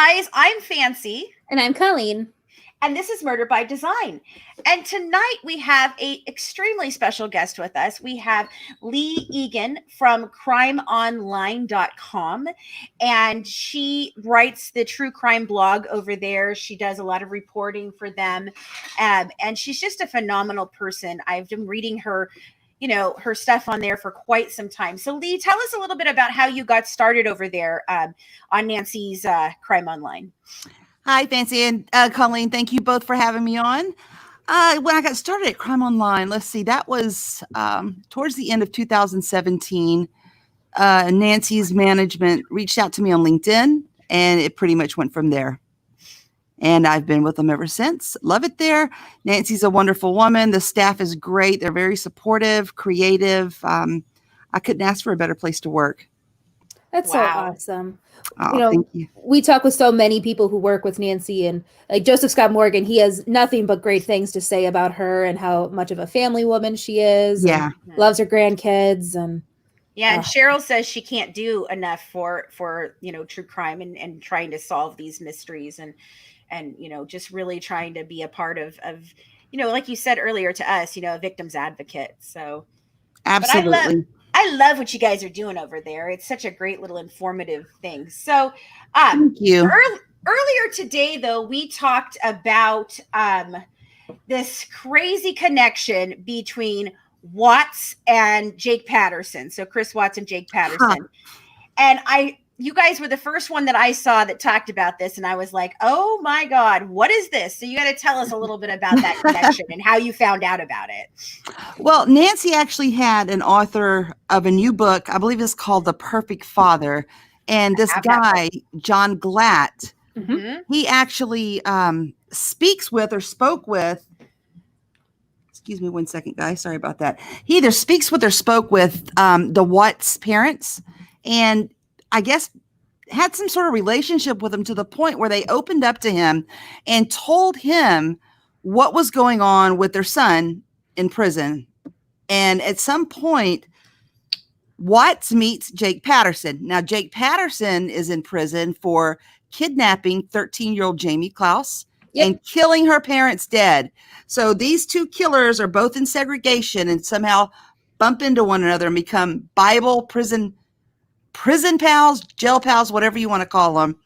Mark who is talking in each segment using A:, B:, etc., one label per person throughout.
A: guys, I'm Fancy.
B: And I'm Colleen.
A: And this is Murder by Design. And tonight we have a extremely special guest with us. We have Leigh Egan from CrimeOnline.com. And she writes the true crime blog over there. She does a lot of reporting for them. And she's just a phenomenal person. I've been reading her stuff on there for quite some time. So Leigh, tell us a little bit about how you got started over there on Nancy's Crime Online.
C: Hi, Fancy and Colleen. Thank you both for having me on. When I got started at Crime Online, let's see, that was towards the end of 2017. Nancy's management reached out to me on LinkedIn, and it pretty much went from there. And I've been with them ever since. Love it there. Nancy's a wonderful woman. The staff is great. They're very supportive, creative. I couldn't ask for a better place to work.
B: That's so awesome.
C: Oh, thank you.
B: We talk with so many people who work with Nancy, and like Joseph Scott Morgan, he has nothing but great things to say about her and how much of a family woman she is.
C: Yeah.
B: Loves her grandkids. And
A: Cheryl says she can't do enough for true crime and trying to solve these mysteries and just really trying to be a part of like you said earlier to us, a victim's advocate. So
C: absolutely.
A: I love what you guys are doing over there. It's such a great little informative thing. So
C: thank you.
A: Earlier today, though, we talked about this crazy connection between Watts and Jake Patterson. So Chris Watts and Jake Patterson. And you guys were the first one that I saw that talked about this. And I was like, oh my God, what is this? So you got to tell us a little bit about that connection and how you found out about it.
C: Well, Nancy actually had an author of a new book. I believe it's called The Perfect Father. And this guy, John Glatt, he actually spoke with, excuse me one second, guys. Sorry about that. He either speaks with or spoke with the Watts parents, and I guess had some sort of relationship with him to the point where they opened up to him and told him what was going on with their son in prison. And at some point, Watts meets Jake Patterson. Now, Jake Patterson is in prison for kidnapping 13-year-old Jamie Klaus and killing her parents dead. So these two killers are both in segregation and somehow bump into one another and become Bible prison pals, jail pals, whatever you want to call them.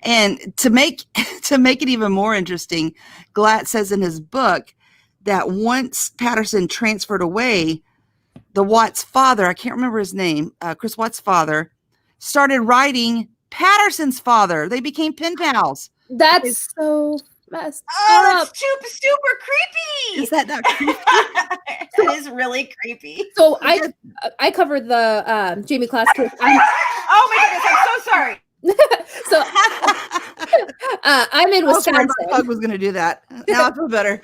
C: And to make it even more interesting, Glatt says in his book that once Patterson transferred away, the Watts father, I can't remember his name, Chris Watts' father, started writing Patterson's father. They became pen pals.
B: That's so messed
A: up. That's super creepy.
C: Is that not creepy?
A: That is really creepy.
B: So I covered the Jamie Klaus case.
A: Oh my goodness, I'm so sorry.
B: So I'm in Wisconsin.
C: I was going to do that. Now I feel better.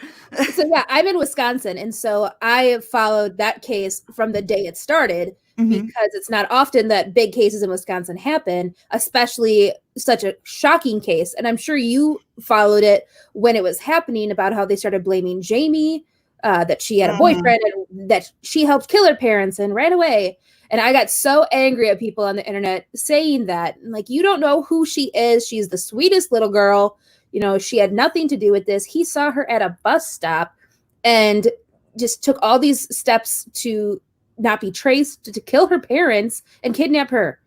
B: So yeah, I'm in Wisconsin, and so I followed that case from the day it started because it's not often that big cases in Wisconsin happen, especially such a shocking case. And I'm sure you followed it when it was happening about how they started blaming Jamie, that she had a boyfriend and that she helped kill her parents and ran away. And I got so angry at people on the internet saying that, like, you don't know who she is. She's the sweetest little girl. She had nothing to do with this. He saw her at a bus stop and just took all these steps to not be traced, to kill her parents and kidnap her.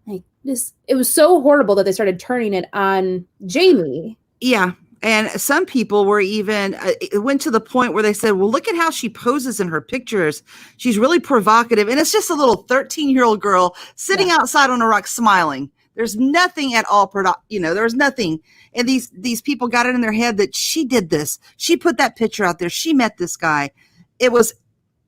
B: Like this, it was so horrible that they started turning it on Jamie.
C: Yeah. And some people were even, it went to the point where they said, well, look at how she poses in her pictures. She's really provocative. And it's just a little 13-year-old girl sitting outside on a rock smiling. There's nothing at all, there was nothing. And these people got it in their head that she did this. She put that picture out there. She met this guy. It was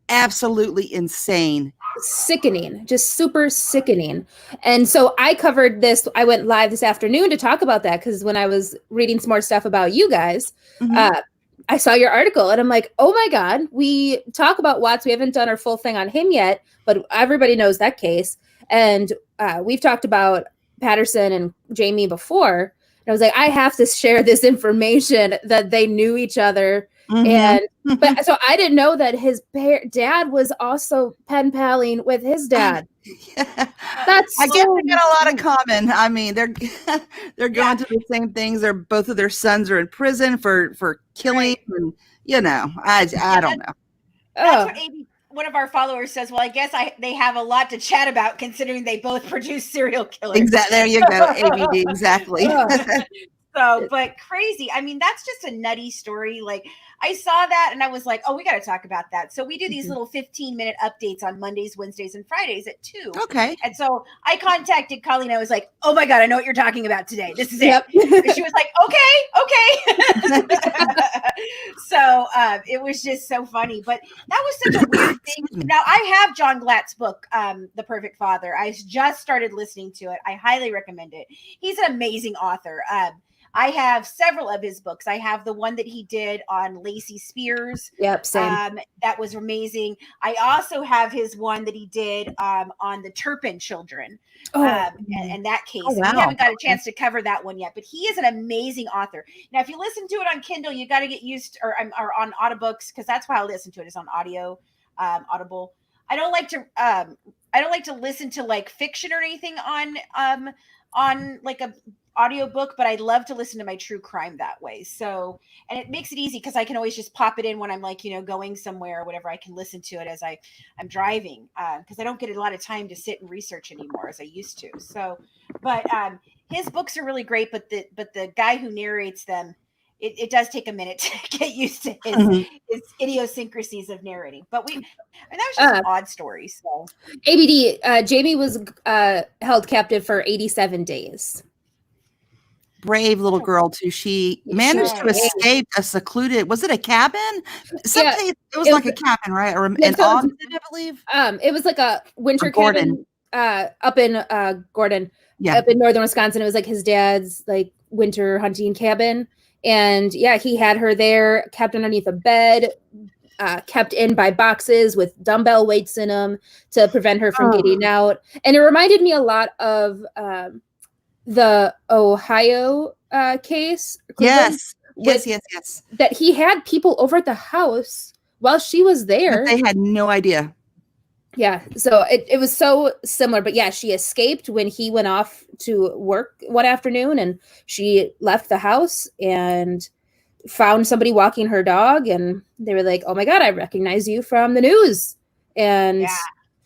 C: absolutely insane.
B: Sickening, just super sickening. And so I covered this. I went live this afternoon to talk about that because when I was reading some more stuff about you guys, I saw your article and I'm like, oh my God, we talk about Watts. We haven't done our full thing on him yet, but everybody knows that case. And we've talked about Patterson and Jamie before. And I was like, I have to share this information that they knew each other And but so I didn't know that his dad was also pen paling with his dad. That's
C: I guess they got a lot of common. I mean, they're going to the same things. Both of their sons are in prison for killing, and I don't know.
A: That's what Amy, one of our followers, says. Well, I guess they have a lot to chat about, considering they both produce serial killers.
C: Exactly. There you go, ABD. Exactly.
A: So, but crazy. I mean, that's just a nutty story. Like, I saw that and I was like, oh, we got to talk about that. So we do these little 15-minute updates on Mondays, Wednesdays, and Fridays at 2.
C: Okay.
A: And so I contacted Colleen. I was like, oh my God, I know what you're talking about today. This is it. And she was like, okay. So it was just so funny. But that was such a weird thing. Now, I have John Glatt's book, The Perfect Father. I just started listening to it. I highly recommend it. He's an amazing author. I have several of his books. I have the one that he did on Lacey Spears.
B: Yep, same.
A: That was amazing. I also have his one that he did on the Turpin children. And that case.
C: Oh, wow.
A: We haven't got a chance to cover that one yet, but he is an amazing author. Now, if you listen to it on Kindle, you got to get used or on Audiobooks, because that's why I listen to it, is on Audible. I don't like to listen to like fiction or anything on like a audiobook, but I love to listen to my true crime that way. So, and it makes it easy because I can always just pop it in when I'm like, going somewhere or whatever. I can listen to it as I'm driving, because I don't get a lot of time to sit and research anymore as I used to. So, but his books are really great, but the guy who narrates them, it does take a minute to get used to his idiosyncrasies of narrating. But that was just an odd story. So
B: ABD, Jamie was held captive for 87 days.
C: Brave little girl too. She managed to escape a secluded. Was it a cabin? Something. It was like a cabin, right? Or an Ogden, I believe.
B: It was like a winter cabin up in Gordon, up in northern Wisconsin. It was like his dad's like winter hunting cabin, and he had her there, kept underneath a bed, kept in by boxes with dumbbell weights in them to prevent her from getting out. And it reminded me a lot of the Ohio case.
C: Yes.
B: That he had people over at the house while she was there.
C: But they had no idea.
B: Yeah. So it was so similar. But she escaped when he went off to work one afternoon, and she left the house and found somebody walking her dog, and they were like, oh my God, I recognize you from the news. And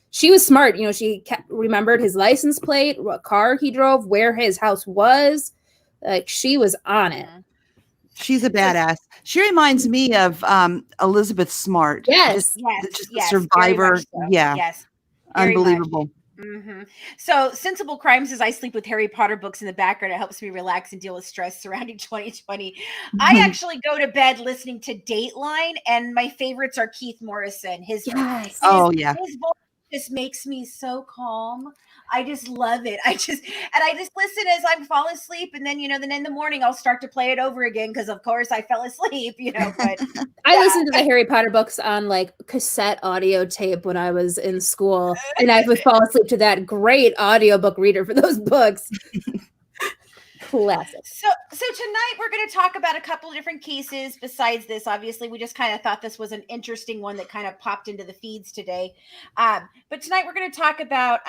B: she was smart. She remembered his license plate, what car he drove, where his house was. Like, she was on it.
C: She's a badass. She reminds me of Elizabeth Smart.
B: Yes.
C: Just a survivor.
A: So.
C: Yeah.
A: Yes.
C: Unbelievable.
A: So Sensible Crimes says, I sleep with Harry Potter books in the background. It helps me relax and deal with stress surrounding 2020. I actually go to bed listening to Dateline, and my favorites are Keith Morrison. His voice just makes me so calm. I just love it. I just listen as I fall asleep, and then then in the morning I'll start to play it over again because of course I fell asleep. But
B: I listened to the Harry Potter books on like cassette audio tape when I was in school, and I would fall asleep to that. Great audiobook reader for those books. Classic.
A: So tonight we're going to talk about a couple of different cases besides this. Obviously, we just kind of thought this was an interesting one that kind of popped into the feeds today. But tonight we're going to talk about,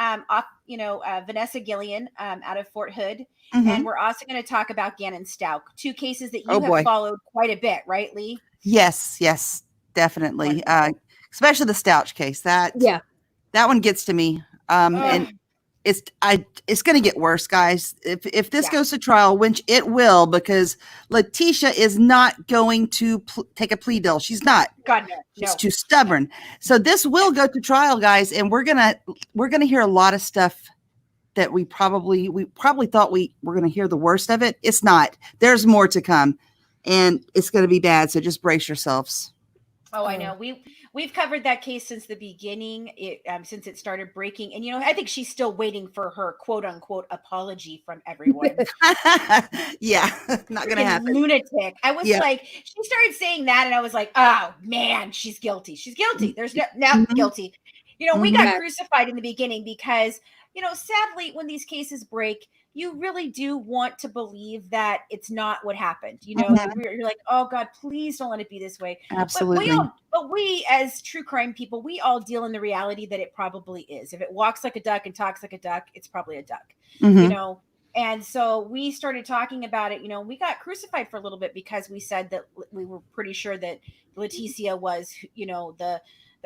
A: Vanessa Guillen out of Fort Hood. And we're also going to talk about Gannon Stauch, 2 cases that you have followed quite a bit, right, Leigh?
C: Yes, definitely. Especially the Stauch case. That one gets to me. And it's going to get worse, guys. If this goes to trial, which it will, because Leticia is not going to take a plea deal. She's not.
A: God, no.
C: She's too stubborn. So this will go to trial, guys, and we're gonna hear a lot of stuff that we probably thought we were gonna hear the worst of it. It's not. There's more to come, and it's gonna be bad. So just brace yourselves.
A: Oh, I know. We've covered that case since the beginning, since it started breaking. And, I think she's still waiting for her quote unquote apology from everyone.
C: Not going to happen.
A: Lunatic. I was like, she started saying that and I was like, oh man, she's guilty. She's guilty. There's no guilty. We got crucified in the beginning because, sadly, when these cases break, you really do want to believe that it's not what happened. You know, you're like, oh God, please don't let it be this way.
C: Absolutely.
A: But we as true crime people, we all deal in the reality that it probably is. If it walks like a duck and talks like a duck, it's probably a duck, you know? And so we started talking about it, you know, we got crucified for a little bit because we said that we were pretty sure that Leticia was, you know, the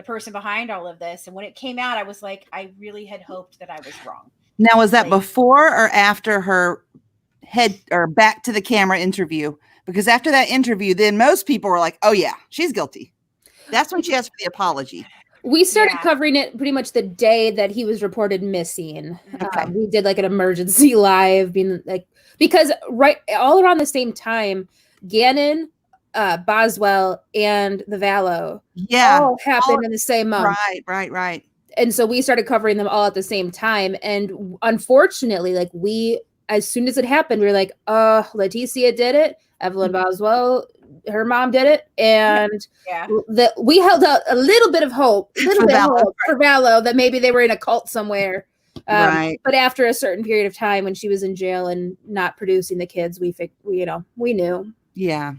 A: person behind all of this. And when it came out, I was like, I really had hoped that I was wrong.
C: Now, was that before or after her head or back to the camera interview? Because after that interview, then most people were like, oh yeah, she's guilty. That's when she asked for the apology.
B: We started covering it pretty much the day that he was reported missing.
C: Okay.
B: We did like an emergency live, being like, because right all around the same time, Gannon, Boswell, and the Vallow all happened in the same month.
C: Right.
B: And so we started covering them all at the same time. And unfortunately, like as soon as it happened, we were like, Leticia did it. Evelyn Boswell, her mom did it. And we held out a little bit of hope, for Vallow that maybe they were in a cult somewhere. But after a certain period of time when she was in jail and not producing the kids, we knew.
C: Yeah.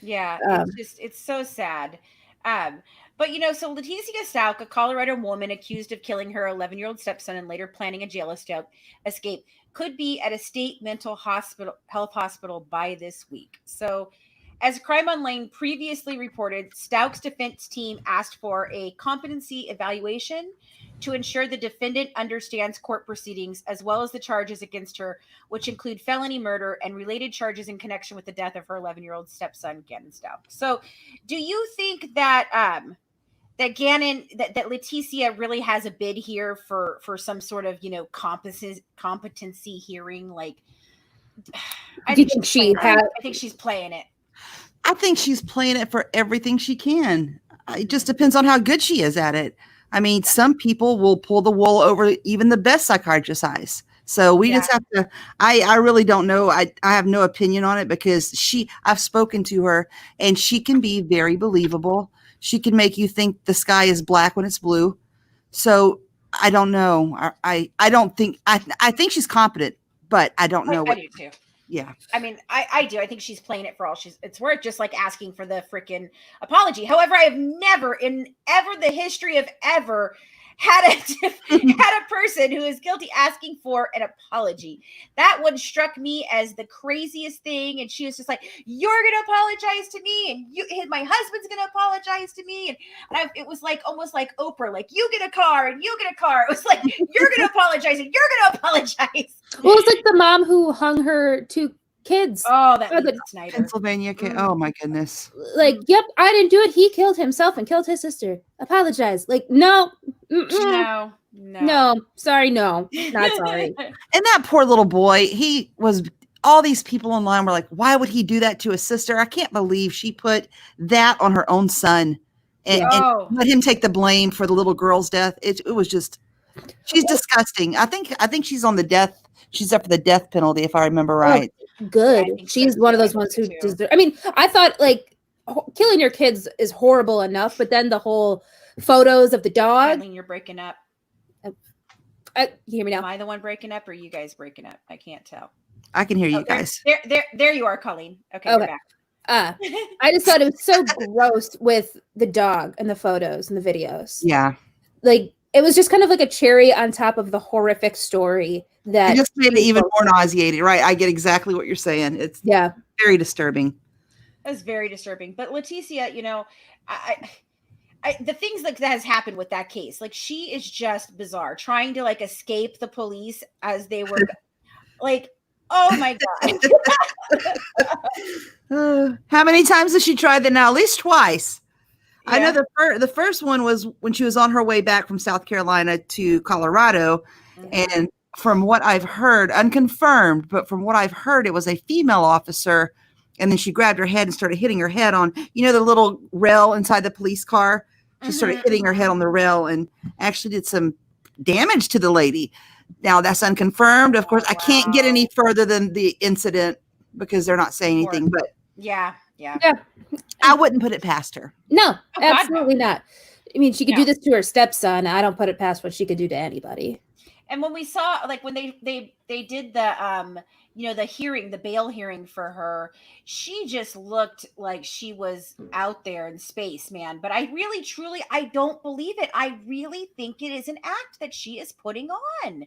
A: Yeah. It's so sad. But, you know, so Leticia Stauch, a Colorado woman accused of killing her 11-year-old stepson and later planning a jail escape, could be at a state mental health hospital by this week. So, as CrimeOnline previously reported, Stauch's defense team asked for a competency evaluation to ensure the defendant understands court proceedings as well as the charges against her, which include felony murder and related charges in connection with the death of her 11-year-old stepson, Gannon Stauch. So, do you think that that Leticia really has a bid here for some sort of, you know, competency hearing? Like, I think she's playing it.
C: I think she's playing it for everything she can. It just depends on how good she is at it. I mean, some people will pull the wool over even the best psychiatrist's eyes. So we just have to, I really don't know. I have no opinion on it because I've spoken to her and she can be very believable. She can make you think the sky is black when it's blue. So I don't know. I don't think, I think she's competent, but I don't know.
A: I do too.
C: Yeah.
A: I mean, I do. I think she's playing it for all it's worth, just like asking for the freaking apology. However, I have never in the history of ever had a person who is guilty asking for an apology. That one struck me as the craziest thing. And she was just like, you're going to apologize to me. And my husband's going to apologize to me. And it was like, almost like Oprah, like you get a car and you get a car. It was like, you're going to apologize and you're going to apologize.
B: Well, it's like the mom who hung her two kids.
A: Oh, that Snyder.
C: Pennsylvania kid. Oh my goodness.
B: Like, yep, I didn't do it. He killed himself and killed his sister. Apologize. Like, no. No, sorry, no, not sorry.
C: And that poor little boy, all these people online were like, why would he do that to his sister? I can't believe she put that on her own son and let him take the blame for the little girl's death. It was just, she's disgusting. I think she's on she's up for the death penalty, if I remember right.
B: Good. She's one of those ones who deserve. I mean, I thought like killing your kids is horrible enough, but then the whole photos of the dog.
A: You're breaking up.
B: You hear me now?
A: Am I the one breaking up or are you guys breaking up? I can't tell.
C: I can hear you guys.
A: There you are, Colleen. Okay. We're back.
B: I just thought it was so gross with the dog and the photos and the videos.
C: Yeah.
B: Like it was just kind of like a cherry on top of the horrific story that
C: just made it even more nauseating, right? I get exactly what you're saying. It's very disturbing.
A: It's very disturbing. But Leticia, you know, the things like that has happened with that case, like she is just bizarre, trying to like escape the police as they were like, oh my
C: God. How many times has she tried that now? At least twice. Yeah. I know the first one was when she was on her way back from South Carolina to Colorado. Mm-hmm. And from what I've heard, unconfirmed, but from what I've heard, it was a female officer. And then she grabbed her head and started hitting her head on, the little rail inside the police car. She started hitting her head on the rail and actually did some damage to the lady. Now that's unconfirmed. Of course, I can't get any further than the incident because they're not saying anything, but
A: yeah.
C: I wouldn't put it past her.
B: No, absolutely not. I mean, she could do this to her stepson. I don't put it past what she could do to anybody.
A: And when we saw, like, when they did the the bail hearing for her, she just looked like she was out there in space, man. But I really truly, I don't believe it. I really think it is an act that she is putting on.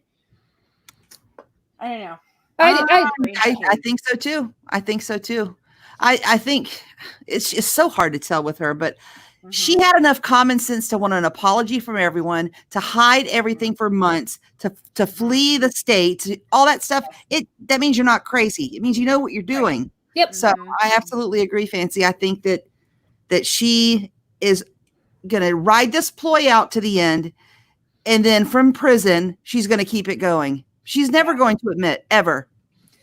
A: I don't know.
C: I think so too. I think so too. I think it's so hard to tell with her, but she had enough common sense to want an apology from everyone, to hide everything for months, to flee the state, all that stuff. That means you're not crazy. It means you know what you're doing.
B: Right. Yep.
C: So I absolutely agree, Fancy. I think that she is going to ride this ploy out to the end, and then from prison, she's going to keep it going. She's never going to admit, ever.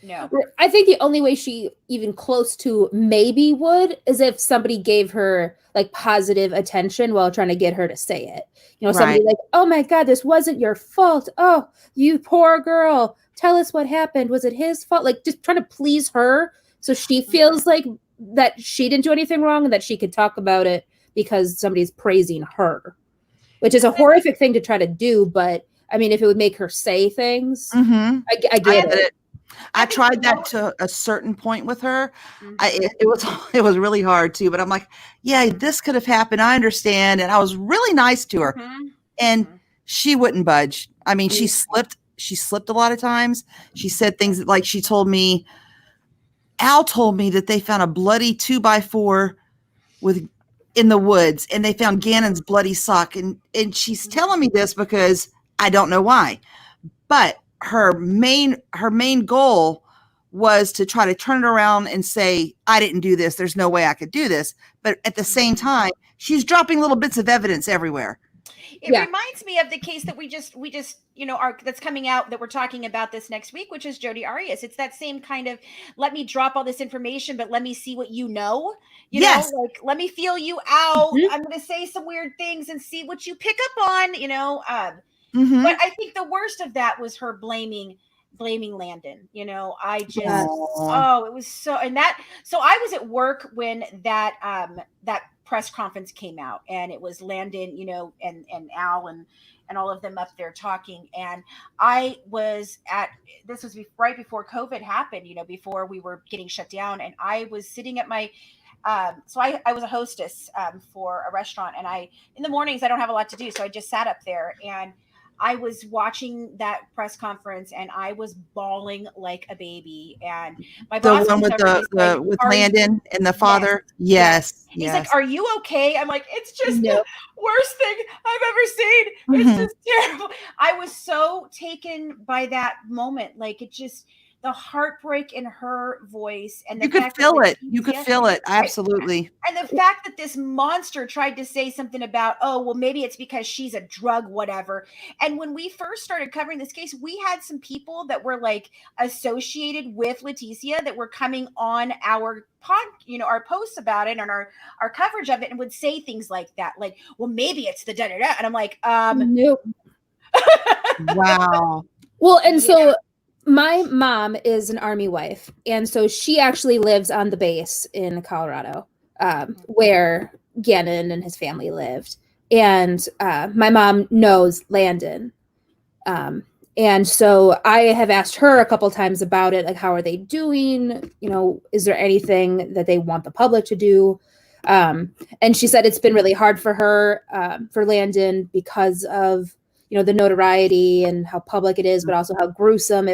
B: No. I think the only way she even close to maybe would is if somebody gave her like positive attention while trying to get her to say it. You know, somebody like, oh my God, this wasn't your fault. Oh, you poor girl. Tell us what happened. Was it his fault? Like just trying to please her so she feels like that she didn't do anything wrong and that she could talk about it because somebody's praising her, which is a horrific thing to try to do. But I mean, if it would make her say things, I get it.
C: I tried that to a certain point with her. It was really hard too, but I'm like, yeah, this could have happened. I understand. And I was really nice to her, and she wouldn't budge. I mean, she slipped a lot of times. She said things like Al told me that they found a bloody 2x4 in the woods, and they found Gannon's bloody sock. And she's telling me this because I don't know why, but her main goal was to try to turn it around and say, I didn't do this. There's no way I could do this. But at the same time, she's dropping little bits of evidence everywhere.
A: It reminds me of the case that we just that's coming out, that we're talking about this next week, which is Jodi Arias. It's that same kind of, let me drop all this information, but let me see what you know. You know, like, let me feel you out. I'm going to say some weird things and see what you pick up on, you know. But I think the worst of that was her blaming Landon. You know, I just, it was so, so I was at work when that press conference came out, and it was Landon, you know, and Al and all of them up there talking. And I was this was right before COVID happened, you know, before we were getting shut down. And I was sitting at my, so I was a hostess for a restaurant, and in the mornings, I don't have a lot to do. So I just sat up there, and I was watching that press conference, and I was bawling like a baby. And my boss,
C: the one with Landon and the father, yes.
A: He's like, "Are you okay?" I'm like, "It's just the worst thing I've ever seen. It's just terrible." I was so taken by that moment, like it just. The heartbreak in her voice, and
C: you could feel it. You could feel it. Absolutely.
A: And the fact that this monster tried to say something about, oh, well, maybe it's because she's a drug, whatever. And when we first started covering this case, we had some people that were like associated with Leticia that were coming on our our posts about it and our coverage of it, and would say things like that, like, well, maybe it's the da-da-da. And I'm like,
B: nope.
C: Wow.
B: Well, and so my mom is an Army wife, and so she actually lives on the base in Colorado, where Gannon and his family lived. And my mom knows Landon. And so I have asked her a couple times about it, like, how are they doing? You know, is there anything that they want the public to do? And she said it's been really hard for her, for Landon, because of, you know, the notoriety and how public it is, but also how gruesome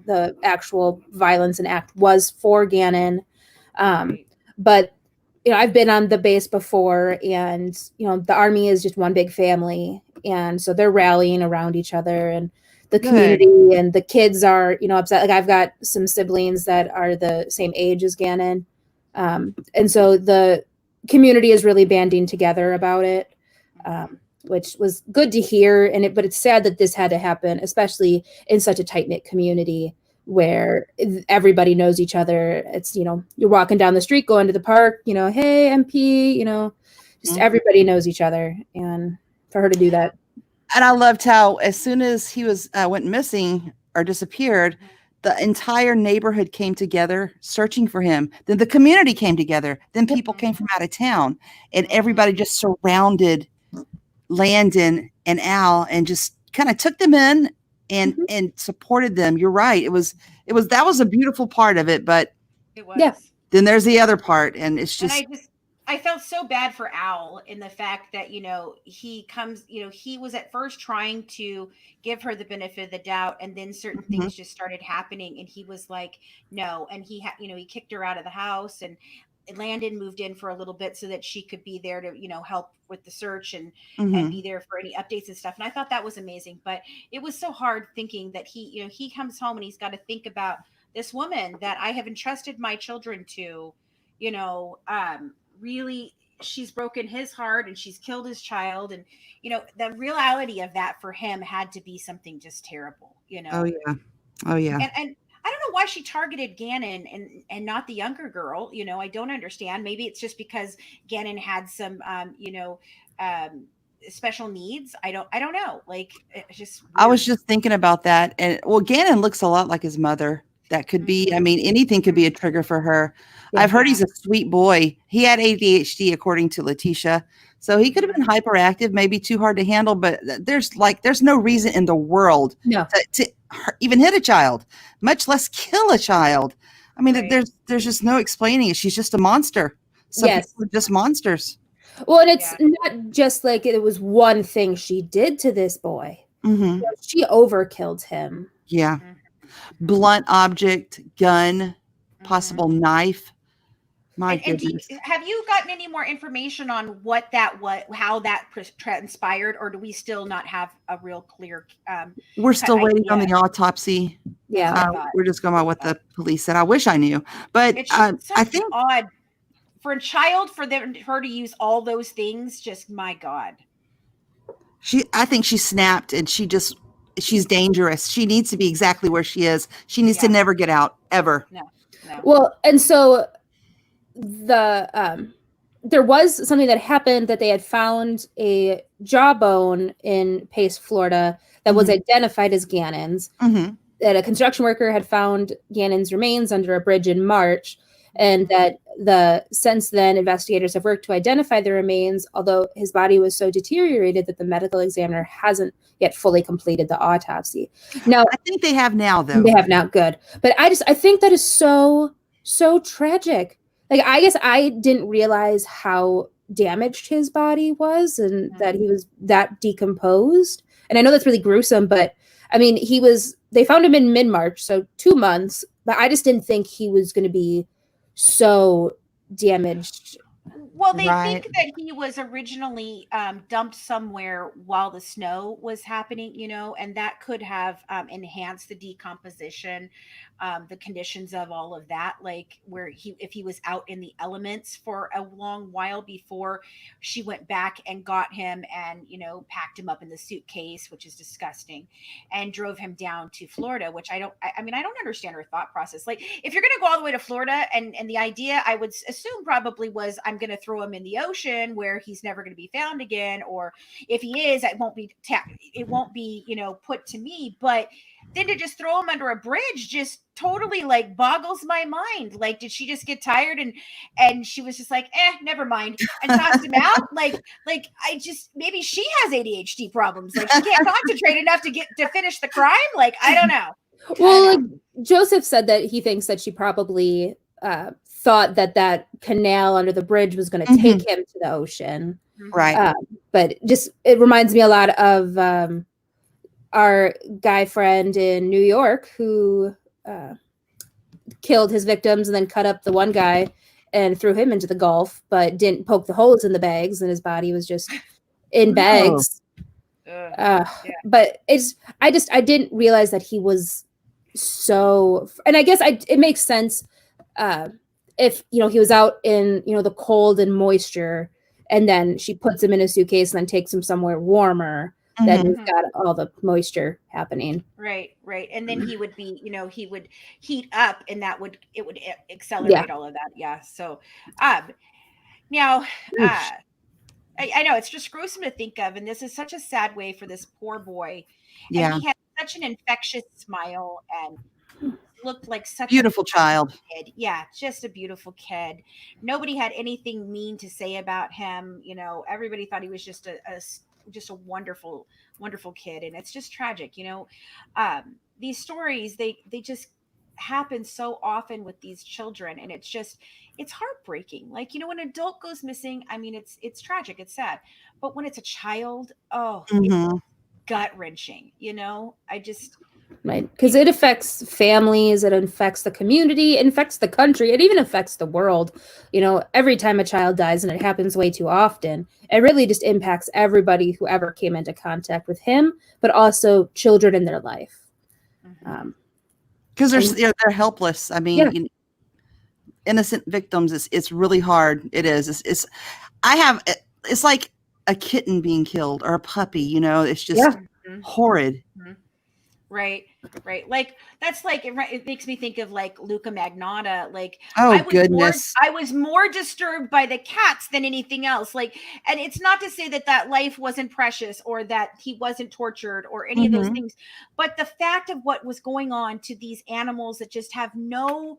B: the actual violence and act was for Gannon. But, you know, I've been on the base before, and, you know, the Army is just one big family. And so they're rallying around each other, and the community and the kids are, you know, upset. Like, I've got some siblings that are the same age as Gannon. And so the community is really banding together about it. Which was good to hear. But it's sad that this had to happen, especially in such a tight-knit community where everybody knows each other. It's, you know, you're walking down the street, going to the park, you know, hey, MP, you know, just everybody knows each other. And for her to do that.
C: And I loved how, as soon as he went missing or disappeared, the entire neighborhood came together searching for him. Then the community came together. Then people came from out of town, and everybody just surrounded Landon and Al and just kind of took them in and supported them. You're right. That was a beautiful part of it, but
A: it was.
B: Yeah.
C: Then there's the other part, and it's just.
A: And I felt so bad for Al in the fact that, he comes, he was at first trying to give her the benefit of the doubt, and then certain things just started happening, and he was like, no. And he had, he kicked her out of the house, and Landon moved in for a little bit so that she could be there to, help with the search and be there for any updates and stuff. And I thought that was amazing, but it was so hard thinking that he comes home and he's got to think about this woman that I have entrusted my children to, really, she's broken his heart and she's killed his child. And, the reality of that for him had to be something just terrible,
C: Oh yeah.
A: And I don't know why she targeted Gannon and not the younger girl. I don't understand. Maybe it's just because Gannon had some, special needs. I don't know. Like, it's just weird.
C: I was just thinking about that. And Gannon looks a lot like his mother. That could be, anything could be a trigger for her. Yeah. I've heard he's a sweet boy. He had ADHD, according to Leticia. So he could have been hyperactive, maybe too hard to handle, but there's no reason in the world to even hit a child, much less kill a child. I mean, there's just no explaining it. She's just a monster. Some people are just monsters.
B: Well, and it's not just like it was one thing she did to this boy.
C: Mm-hmm.
B: She overkilled him.
C: Yeah. Blunt object, gun, possible knife. My goodness.
A: Have you gotten any more information on how that transpired, or do we still not have a real clear?
C: We're still waiting on the autopsy.
B: Yeah,
C: we're just going by what the police said. I wish I knew, but I think
A: odd for a child for her to use all those things. Just my God.
C: I think she snapped, and she's dangerous. She needs to be exactly where she is. She needs to never get out ever.
A: No.
B: Well, and so there was something that happened that they had found a jawbone in Pace, Florida that was identified as Gannon's. That a construction worker had found Gannon's remains under a bridge in March, and that since then investigators have worked to identify the remains, although his body was so deteriorated that the medical examiner hasn't yet fully completed the autopsy. Now,
C: I think they have now, though.
B: They have now, good. But I think that is so tragic. Like, I guess I didn't realize how damaged his body was and that he was that decomposed. And I know that's really gruesome, but I mean, they found him in mid-March, so 2 months, but I just didn't think he was going to be so damaged.
A: Well, they think that he was originally dumped somewhere while the snow was happening, and that could have enhanced the decomposition, the conditions of all of that, like if he was out in the elements for a long while before she went back and got him and, packed him up in the suitcase, which is disgusting, and drove him down to Florida, which I don't understand her thought process. Like, if you're going to go all the way to Florida, and the idea I would assume probably was, I'm going to throw him in the ocean where he's never going to be found again, or if he is, it won't be put to me. But then to just throw him under a bridge just totally like boggles my mind. Like, did she just get tired and she was just like, never mind, and tossed him out? Like maybe she has ADHD problems. Like, she can't concentrate enough to finish the crime. Like, I don't know.
B: Well, Joseph said that he thinks that she probably thought that canal under the bridge was going to take him to the ocean.
C: Right.
B: But it reminds me a lot of our guy friend in New York who killed his victims and then cut up the one guy and threw him into the Gulf, but didn't poke the holes in the bags, and his body was just in bags. But I didn't realize that he was so, and I guess it makes sense if he was out in the cold and moisture, and then she puts him in a suitcase and then takes him somewhere warmer. Then he's got all the moisture happening.
A: Right. And then he would be, he would heat up, and it would accelerate all of that. Yeah. So, now, I know it's just gruesome to think of, and this is such a sad way for this poor boy.
C: Yeah.
A: And he had such an infectious smile and looked like such a
C: beautiful child.
A: Kid. Yeah, just a beautiful kid. Nobody had anything mean to say about him. Everybody thought he was just a just a wonderful, wonderful kid. And it's just tragic, these stories, they just happen so often with these children. And it's heartbreaking. Like, when an adult goes missing, I mean, it's tragic, it's sad. But when it's a child, it's gut wrenching,
B: Right, because it affects families, it affects the community, it affects the country, it even affects the world. Every time a child dies, and it happens way too often, it really just impacts everybody who ever came into contact with him, but also children in their life.
C: Because they're helpless. I mean, innocent victims. It's really hard. It is. It's like a kitten being killed or a puppy. It's just horrid.
A: Right. Like that's like it makes me think of like Luca Magnotta. Like,
C: goodness,
A: I was more disturbed by the cats than anything else. Like, and it's not to say that life wasn't precious or that he wasn't tortured or any of those things, but the fact of what was going on to these animals that just have no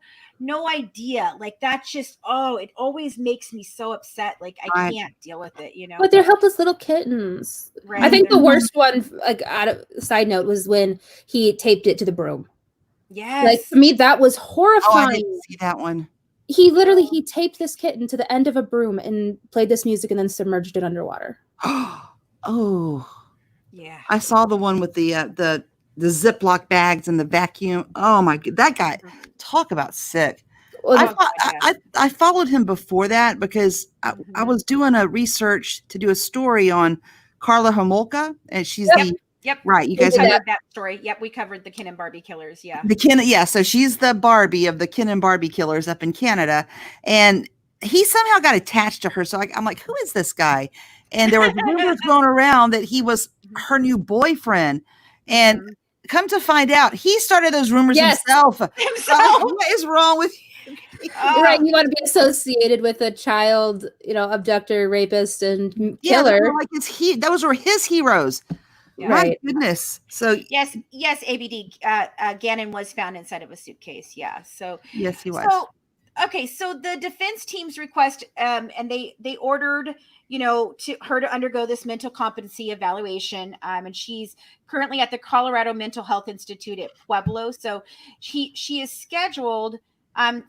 A: idea. Like, that's just it always makes me so upset. Like, I can't deal with it.
B: But they're helpless little kittens.
A: Right.
B: I think the worst one, like, side note, was when he taped it to the broom.
A: Yes.
B: Like, to me, that was horrifying.
C: I didn't see that one.
B: He literally he taped this kitten to the end of a broom and played this music and then submerged it underwater.
C: Oh.
A: Yeah.
C: I saw the one with the Ziploc bags and the vacuum. Oh my god, that guy, talk about sick. Well, I followed him before that because I was doing a research to do a story on Karla Homolka, and she's right. You guys
A: covered that story. Yep, we covered the Ken and Barbie killers. Yeah,
C: so she's the Barbie of the Ken and Barbie killers up in Canada, and he somehow got attached to her. So I'm like, who is this guy? And there were rumors going around that he was her new boyfriend, and come to find out, he started those rumors himself. What is wrong with you?
B: Right, you want to be associated with a child, abductor, rapist, and killer.
C: Those were his heroes.
A: Yeah.
C: My
B: Right.
C: goodness. So
A: yes, ABD. Gannon was found inside of a suitcase. Yeah. So
C: yes, he was.
A: So okay, so the defense team's request, and they ordered, her to undergo this mental competency evaluation, and she's currently at the Colorado Mental Health Institute at Pueblo. So she is scheduled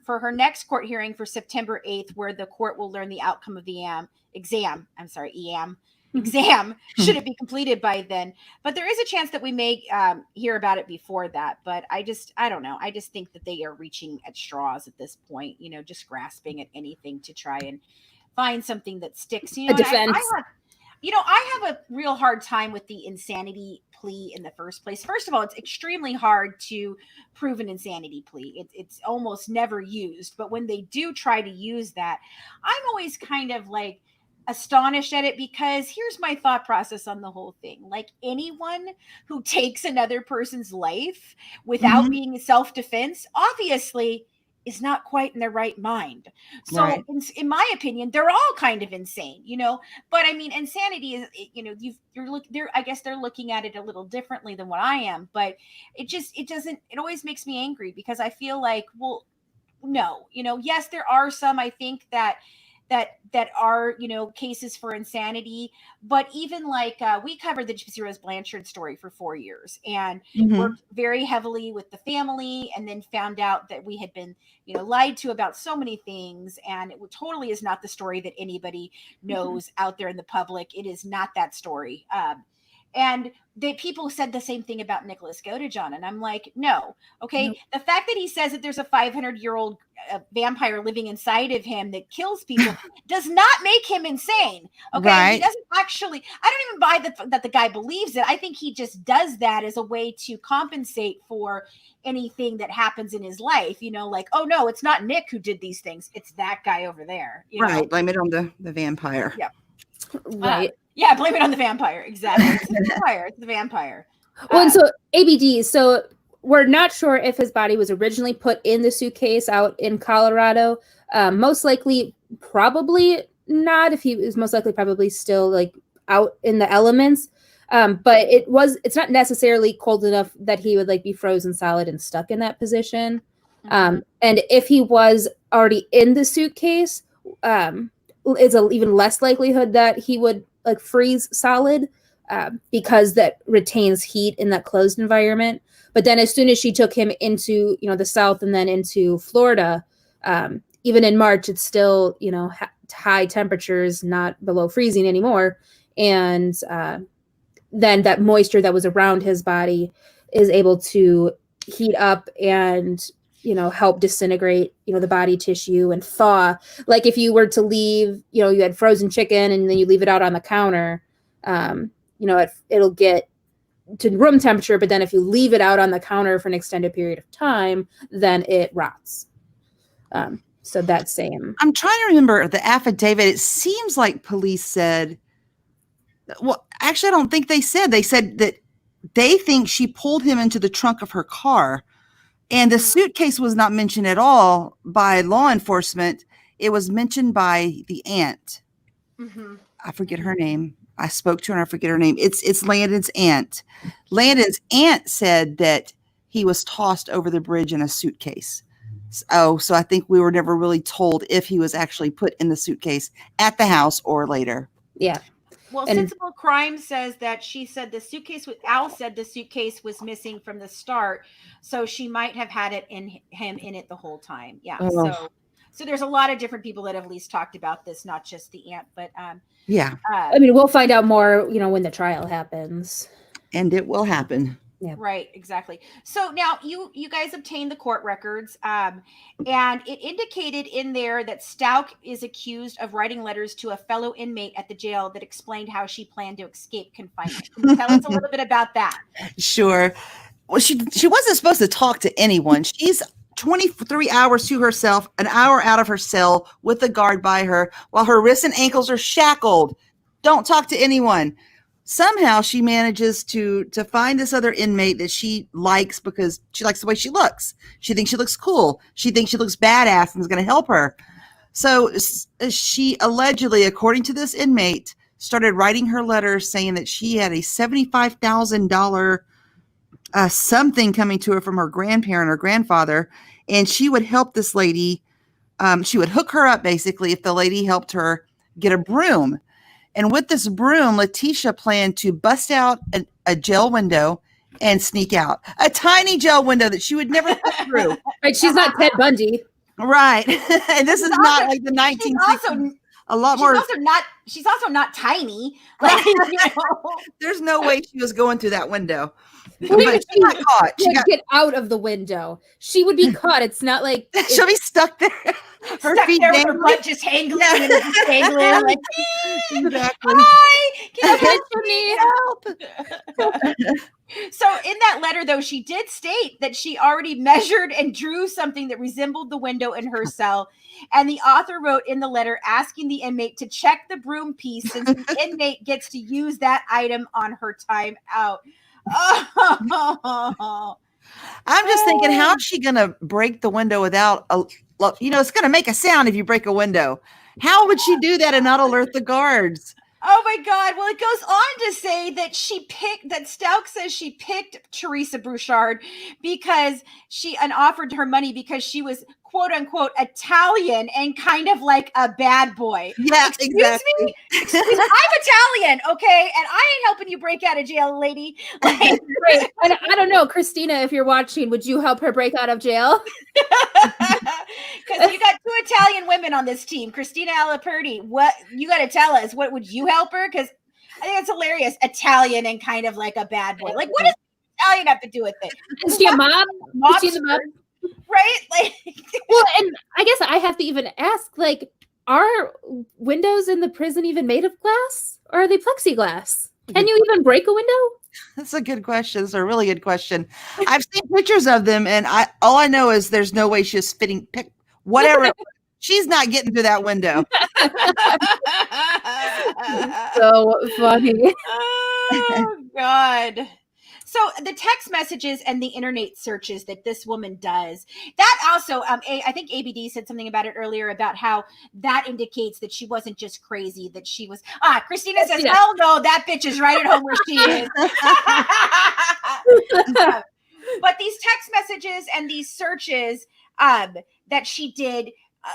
A: for her next court hearing for September 8th, where the court will learn the outcome of the exam. Should it be completed by then? But there is a chance that we may hear about it before that. But I don't know. I just think that they are reaching at straws at this point, just grasping at anything to try and find something that sticks.
B: A defense.
A: I have a real hard time with the insanity plea in the first place. First of all, it's extremely hard to prove an insanity plea. It's almost never used. But when they do try to use that, I'm always kind of like astonished at it, because here's my thought process on the whole thing. Like, anyone who takes another person's life without being self-defense obviously is not quite in their right mind. So in my opinion, they're all kind of insane, but I mean, insanity is, I guess they're looking at it a little differently than what I am, but it always makes me angry, because I feel like, well, no, yes, there are some, I think that are, cases for insanity, but even like we covered the Gypsy Rose Blanchard story for 4 years, and worked very heavily with the family, and then found out that we had been, lied to about so many things, and it totally is not the story that anybody knows out there in the public. It is not that story. And people said the same thing about Nicholas Godejohn. And I'm like, no. Okay. Nope. The fact that he says that there's a 500-year-old vampire living inside of him that kills people does not make him insane. Okay. Right. He doesn't actually, I don't even buy that the guy believes it. I think he just does that as a way to compensate for anything that happens in his life. Like, oh no, it's not Nick who did these things. It's that guy over there.
C: Right. Blame it on the vampire.
A: Yeah.
B: Right.
A: Yeah, blame it on the vampire. Exactly. It's the vampire.
B: Well, and so ABD, so we're not sure if his body was originally put in the suitcase out in Colorado. Most likely, probably not, if he was most likely probably still like out in the elements. But it's not necessarily cold enough that he would like be frozen solid and stuck in that position. And if he was already in the suitcase, is an even less likelihood that he would like freeze solid. because that retains heat in that closed environment. But then as soon as she took him into, the South and then into Florida, even in March, it's still, high temperatures, not below freezing anymore. And then that moisture that was around his body is able to heat up and, help disintegrate, the body tissue and thaw. Like if you were to leave, you had frozen chicken and then you leave it out on the counter, it'll get to room temperature, but then if you leave it out on the counter for an extended period of time, then it rots. So that same.
C: I'm trying to remember the affidavit. It seems like police said, well, actually, I don't think they said. They said that they think she pulled him into the trunk of her car, and the suitcase was not mentioned at all by law enforcement. It was mentioned by the aunt.
A: Mm-hmm.
C: I forget her name. I spoke to her and I forget her name. It's Landon's aunt. Landon's aunt said that he was tossed over the bridge in a suitcase. So I think we were never really told if he was actually put in the suitcase at the house or later.
B: Yeah.
A: Well, Sensible Crime says that she said Al said the suitcase was missing from the start, so she might have had him in it the whole time. Yeah. Oh. So there's a lot of different people that have at least talked about this, not just the aunt, but
C: yeah.
B: We'll find out more, when the trial happens.
C: And it will happen.
B: Yeah.
A: Right, exactly. So now you guys obtained the court records, and it indicated in there that Stauch is accused of writing letters to a fellow inmate at the jail that explained how she planned to escape confinement. Can you tell us a little bit about that?
C: Sure. Well, she wasn't supposed to talk to anyone. She's 23 hours to herself, an hour out of her cell with a guard by her while her wrists and ankles are shackled. Don't talk to anyone. Somehow she manages to find this other inmate that she likes because she likes the way she looks. She thinks she looks cool. She thinks she looks badass and is going to help her. So she allegedly, according to this inmate, started writing her letters saying that she had a $75,000 something coming to her from her grandparent or grandfather, and she would help this lady. She would hook her up basically if the lady helped her get a broom. And with this broom, Leticia planned to bust out a jail window and sneak out. A tiny jail window that she would never go through.
B: Right, she's not Ted Bundy.
C: Right. And this is not like the 1960s.
A: She's also not tiny. Like,
C: There's no way she was going through that window.
B: But she got caught. She got get out of the window. She would be caught. It's not like
C: she'll be stuck there.
A: Her feet dangling, her butt just hanging, just dangling. Like,
C: exactly.
A: Hi, can you help? So in that letter, though, she did state that she already measured and drew something that resembled the window in her cell. And the author wrote in the letter asking the inmate to check the broom piece since the inmate gets to use that item on her time out. Oh.
C: I'm just thinking, how is she going to break the window without it's going to make a sound if you break a window. How would she do that and not alert the guards?
A: Oh my God. Well, it goes on to say that Stauch says she picked Teresa Bouchard because and offered her money because she was quote unquote Italian and kind of like a bad boy.
C: Yeah,
A: Excuse
C: exactly.
A: me? I'm Italian, okay? And I ain't helping you break out of jail, lady. Like,
B: right. I don't know, Christina, if you're watching, would you help her break out of jail?
A: Because you got two Italian women on this team, Christina Aliperti. What you got to tell us? What would you help her? Because I think it's hilarious. Italian and kind of like a bad boy. Like, what does Italian have to do with it?
B: Is she a mob? Is she the mob?
A: Right? Like,
B: well, and I guess I have to even ask, like, are windows in the prison even made of glass, or are they plexiglass? Can you even break a window?
C: That's a good question. It's a really good question. I've seen pictures of them, and all I know is there's no way she's fitting whatever. She's not getting through that window.
B: So funny.
A: Oh God. So the text messages and the internet searches that this woman does, that also, I think ABD said something about it earlier about how that indicates that she wasn't just crazy, that she was, Christina says, hell no, that bitch is right at home where she is. But these text messages and these searches that she did,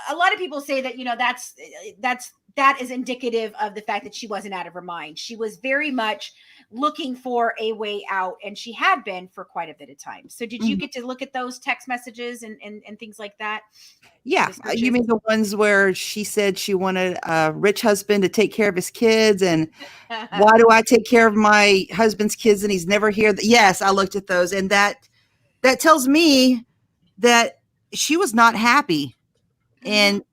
A: a lot of people say that, that's that is indicative of the fact that she wasn't out of her mind. She was very much looking for a way out, and she had been for quite a bit of time. So did you get to look at those text messages and things like that?
C: Yeah. You mean the ones where she said she wanted a rich husband to take care of his kids, and why do I take care of my husband's kids and he's never here? Yes, I looked at those, and that tells me that she was not happy. And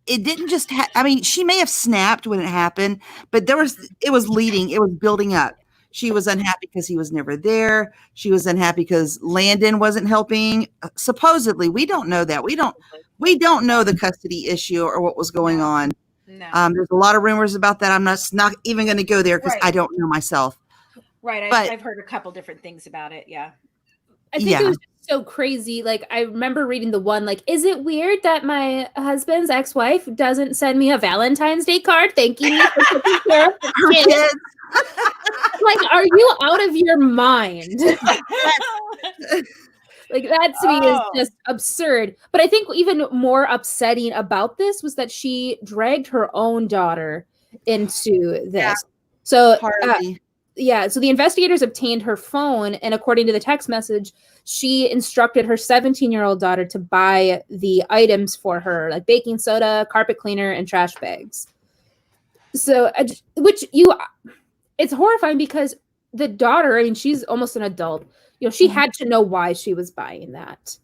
C: it didn't just I mean, she may have snapped when it happened, but it was building up. She was unhappy because he was never there. She was unhappy because Landon wasn't helping. Supposedly, we don't know that. We don't know the custody issue or what was going on.
A: No.
C: There's a lot of rumors about that. I'm not even going to go there because I don't know myself.
A: Right. I've heard a couple different things about it. Yeah.
B: I think it was so crazy. Like, I remember reading the one, like, is it weird that my husband's ex-wife doesn't send me a Valentine's Day card thanking me for taking care of her kids? Like, are you out of your mind? Like, that to me is just absurd. But I think even more upsetting about this was that she dragged her own daughter into this. Yeah. So, so the investigators obtained her phone, and according to the text message, she instructed her 17-year-old daughter to buy the items for her, like baking soda, carpet cleaner, and trash bags. So, it's horrifying because the daughter, I mean, she's almost an adult. You know, she had to know why she was buying that.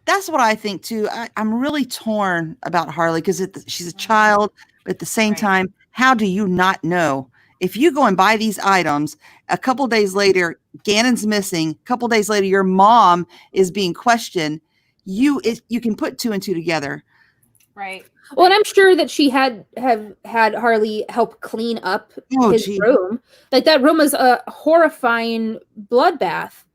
C: That's what I think too. I'm really torn about Harley because she's a child, but at the same time, how do you not know? If you go and buy these items, a couple days later, Gannon's missing. A couple days later, your mom is being questioned. You can put two and two together.
A: Right.
B: Well, and I'm sure that she had Harley help clean up his room. Like, that room was a horrifying bloodbath.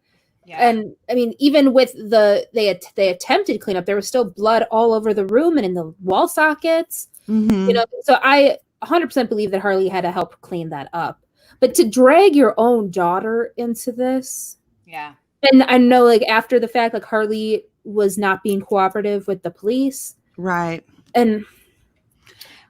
B: Yeah. And I mean, even with they attempted cleanup, there was still blood all over the room and in the wall sockets. You know, so I 100% believe that Harley had to help clean that up. But to drag your own daughter into this.
A: Yeah.
B: And I know, like, after the fact, like, Harley was not being cooperative with the police.
C: Right.
B: And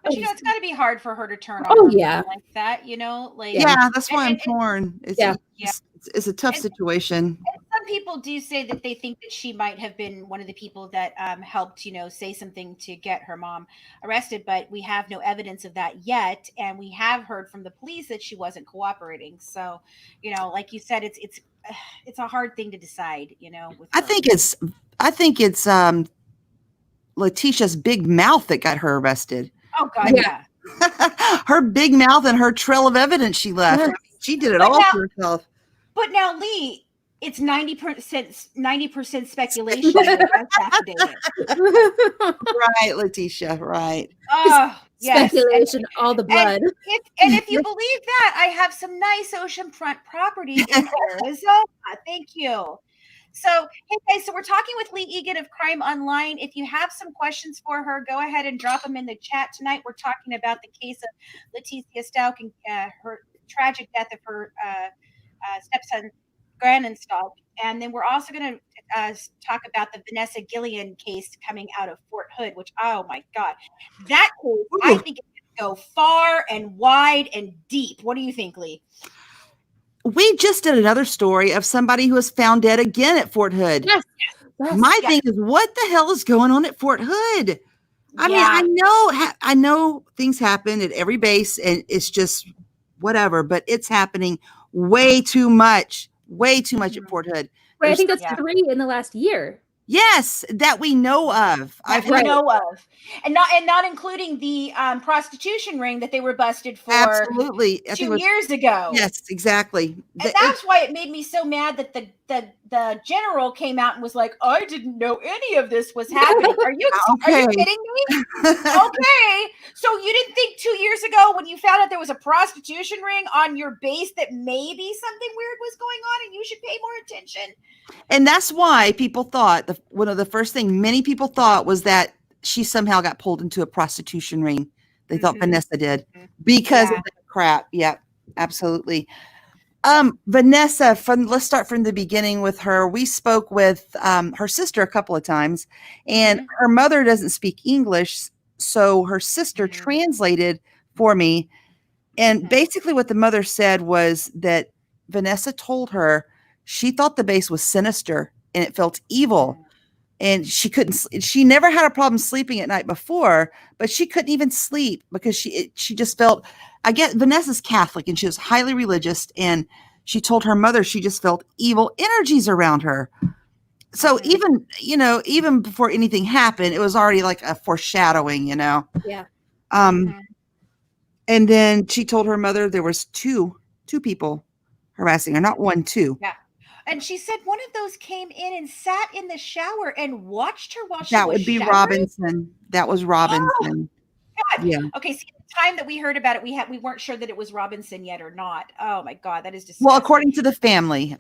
A: but you know, it's got to be hard for her to turn on like that, you know, like
C: that's why I'm torn. It's a tough situation.
A: And some people do say that they think that she might have been one of the people that helped, you know, say something to get her mom arrested, but we have no evidence of that yet, and we have heard from the police that she wasn't cooperating. So, you know, like you said, it's a hard thing to decide, you know.
C: I think it's Leticia's big mouth that got her arrested.
A: Oh God, yeah.
C: Her big mouth and her trail of evidence she left. I mean, she did it all for herself.
A: But now, Leigh, it's 90% speculation. Right,
C: Leticia, right.
A: Oh, yes.
B: Speculation, all the blood.
A: And if you believe that, I have some nice oceanfront property in Arizona. Thank you. So, hey guys, so we're talking with Leigh Egan of CrimeOnline. If you have some questions for her, go ahead and drop them in the chat tonight. We're talking about the case of Leticia Stauch and her tragic death of her stepson, Gannon Stauch. And then we're also going to talk about the Vanessa Guillen case coming out of Fort Hood, which, oh my God, that case, I think it can go far and wide and deep. What do you think, Leigh?
C: We just did another story of somebody who was found dead again at Fort Hood.
B: Yes.
C: My thing is, what the hell is going on at Fort Hood? I mean, I know things happen at every base and it's just whatever, but it's happening way too much at Fort Hood.
B: Right, I think that's 3 in the last year.
C: Yes, that we know of.
A: Know of, and not including the prostitution ring that they were busted for.
C: Absolutely,
A: 2 years ago.
C: Yes, exactly.
A: And that's why it made me so mad that the general came out and was like, "I didn't know any of this was happening." Are you kidding me? Okay, so you didn't think 2 years ago when you found out there was a prostitution ring on your base that maybe something weird was going on and you should pay more attention?
C: And that's why people thought one of the first things many people thought was that she somehow got pulled into a prostitution ring. They thought Vanessa did because of that crap. Yeah, absolutely. Vanessa, let's start from the beginning with her. We spoke with her sister a couple of times, and her mother doesn't speak English, so her sister translated for me. And basically what the mother said was that Vanessa told her she thought the base was sinister and it felt evil. And she never had a problem sleeping at night before, but she couldn't even sleep because she just felt, I get Vanessa's Catholic and she was highly religious. And she told her mother she just felt evil energies around her. So even before anything happened, it was already like a foreshadowing,
B: Yeah.
C: And then she told her mother there was two people harassing her, not one, two.
A: Yeah. And she said one of those came in and sat in the shower and watched her while she was
C: That would be
A: showering.
C: Robinson. That was Robinson.
A: Oh, God.
C: Yeah.
A: Okay. See, at the time that we heard about it, we weren't sure that it was Robinson yet or not. Oh my God, that is disgusting.
C: Well, according to the family,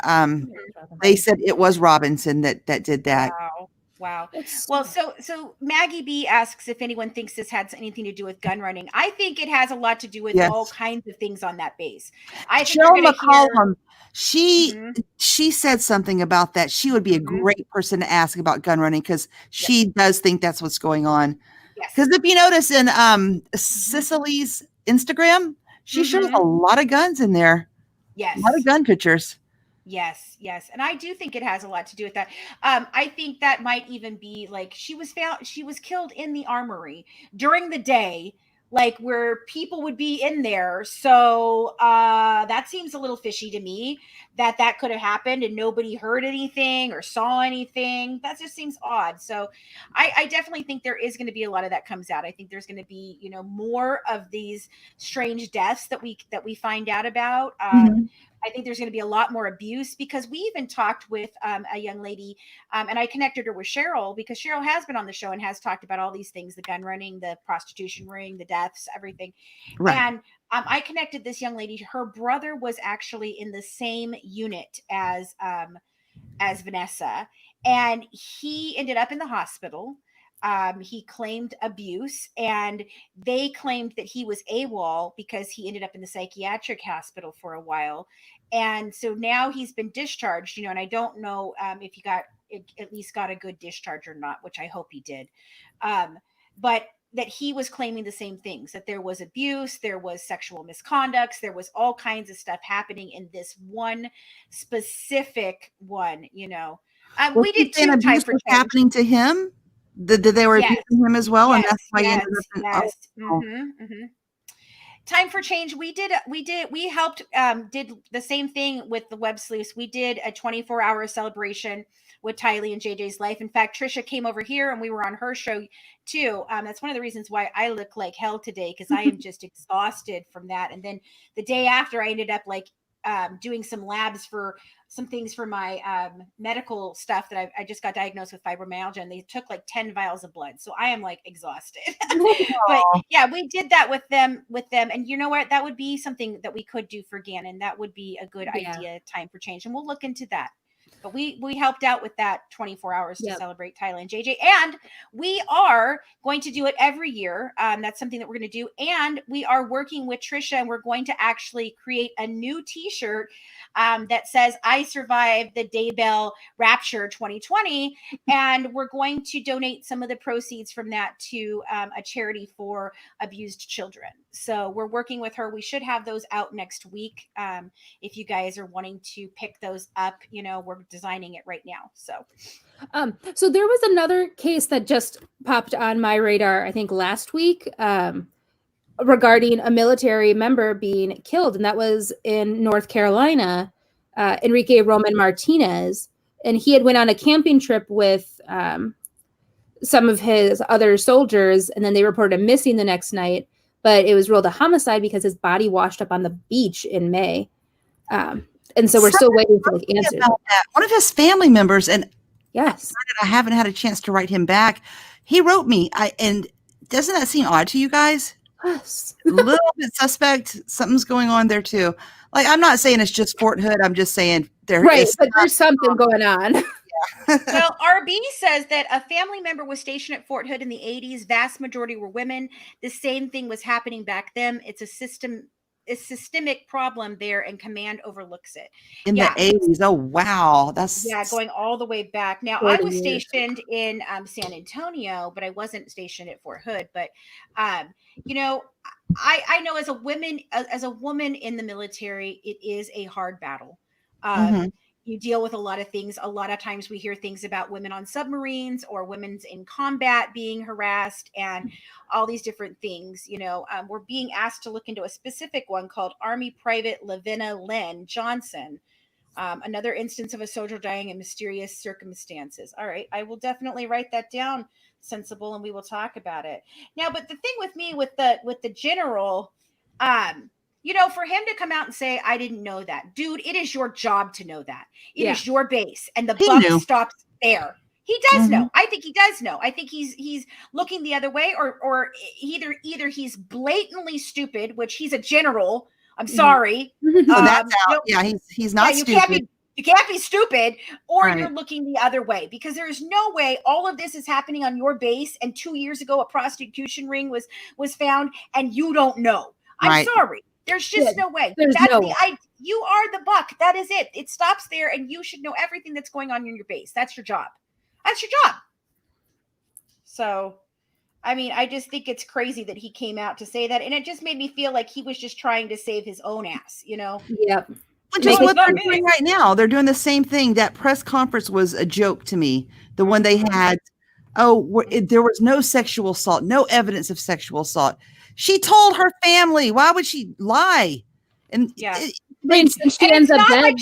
C: they said it was Robinson that did that.
A: Wow. Well, so Maggie B asks if anyone thinks this had anything to do with gun running. I think it has a lot to do with all kinds of things on that base. I think
C: Cheryl McCollum, she said something about that. She would be a great person to ask about gun running because she does think that's what's going on. Because if you notice in Cicely's Instagram, she shows a lot of guns in there.
A: Yes.
C: A lot of gun pictures.
A: Yes. And I do think it has a lot to do with that. I think that might even be like she was killed in the armory during the day, like where people would be in there. So that seems a little fishy to me that could have happened and nobody heard anything or saw anything. That just seems odd. So I definitely think there is going to be a lot of that comes out. I think there's going to be, more of these strange deaths that we find out about. I think there's going to be a lot more abuse because we even talked with a young lady and I connected her with Cheryl because Cheryl has been on the show and has talked about all these things, the gun running, the prostitution ring, the deaths, everything. Right. And I connected this young lady. Her brother was actually in the same unit as Vanessa, and he ended up in the hospital. He claimed abuse and they claimed that he was AWOL because he ended up in the psychiatric hospital for a while. And so now he's been discharged, and I don't know if he at least got a good discharge or not, which I hope he did. But that he was claiming the same things, that there was abuse, there was sexual misconducts, there was all kinds of stuff happening in this one specific one, we did two Time for Change
C: happening to him. They were abusing him as well, and that's why he ended up in
A: Time for Change. We helped did the same thing with the web sleuths. We did a 24-hour celebration with Tylee and JJ's life. In fact, Trisha came over here and we were on her show too. That's one of the reasons why I look like hell today, because I am just exhausted from that. And then the day after, I ended up doing some labs for some things for my medical stuff that I just got diagnosed with fibromyalgia, and they took 10 vials of blood. So I am exhausted. But yeah, we did that with them. And you know what? That would be something that we could do for Gannon. That would be a good idea, Time for Change. And we'll look into that. But we helped out with that 24 hours to celebrate Tylee and JJ. And we are going to do it every year. That's something that we're going to do. And we are working with Trisha, and we're going to actually create a new t-shirt that says, I survived the Daybell Rapture 2020. And we're going to donate some of the proceeds from that to a charity for abused children. So we're working with her. We should have those out next week. If you guys are wanting to pick those up, we're designing it right now.
B: So there was another case that just popped on my radar, I think last week, regarding a military member being killed. And that was in North Carolina, Enrique Roman Martinez. And he had went on a camping trip with some of his other soldiers, and then they reported him missing the next night. But it was ruled a homicide because his body washed up on the beach in May. And so we're still waiting for answers.
C: One of his family members, and
B: yes,
C: I haven't had a chance to write him back. He wrote me, and doesn't that seem odd to you guys?
B: Yes.
C: A little bit suspect. Something's going on there too. I'm not saying it's just Fort Hood. I'm just saying
B: there's something going on.
A: Well, RB says that a family member was stationed at Fort Hood in the 80s. Vast majority were women. The same thing was happening back then. It's a systemic problem there, and command overlooks it.
C: In the 80s. Oh, wow. That's
A: going all the way back. Now, I was stationed in San Antonio, but I wasn't stationed at Fort Hood. But, I know as a woman in the military, it is a hard battle.
C: Mhm.
A: You deal with a lot of things. A lot of times we hear things about women on submarines or women's in combat being harassed and all these different things. We're being asked to look into a specific one called Army Private Lavinna Lynn Johnson. Another instance of a soldier dying in mysterious circumstances. All right, I will definitely write that down, Sensible, and we will talk about it now. But the thing with me with the general, for him to come out and say, "I didn't know that," dude, it is your job to know that. It is your base, and the
C: He
A: buck
C: knew.
A: stops there. He does
C: Mhm.
A: know. I think he does know. I think he's looking the other way, or either he's blatantly stupid, which he's a general. I'm sorry.
C: So that's out. Yeah, he's not
A: you
C: stupid.
A: you can't be stupid, or
C: Right.
A: you're looking the other way, because there's no way all of this is happening on your base. And 2 years ago, a prostitution ring was found, and you don't know. I'm
C: Right.
A: sorry. There's just no way.
B: There's
A: That's
B: no
A: the
B: way.
A: you are the buck. That is it. It stops there, and you should know everything that's going on in your base. That's your job. That's your job. So, I mean, I just think it's crazy that he came out to say that, and it just made me feel like he was just trying to save his own ass.
B: Yep.
C: Which is
A: No,
C: what
A: it's not
C: they're
A: me.
C: doing right now. They're doing the same thing. That press conference was a joke to me. The one they had, there was no sexual assault, no evidence of sexual assault. She told her family. Why would she lie? And
A: Yeah.
B: She ends up dead.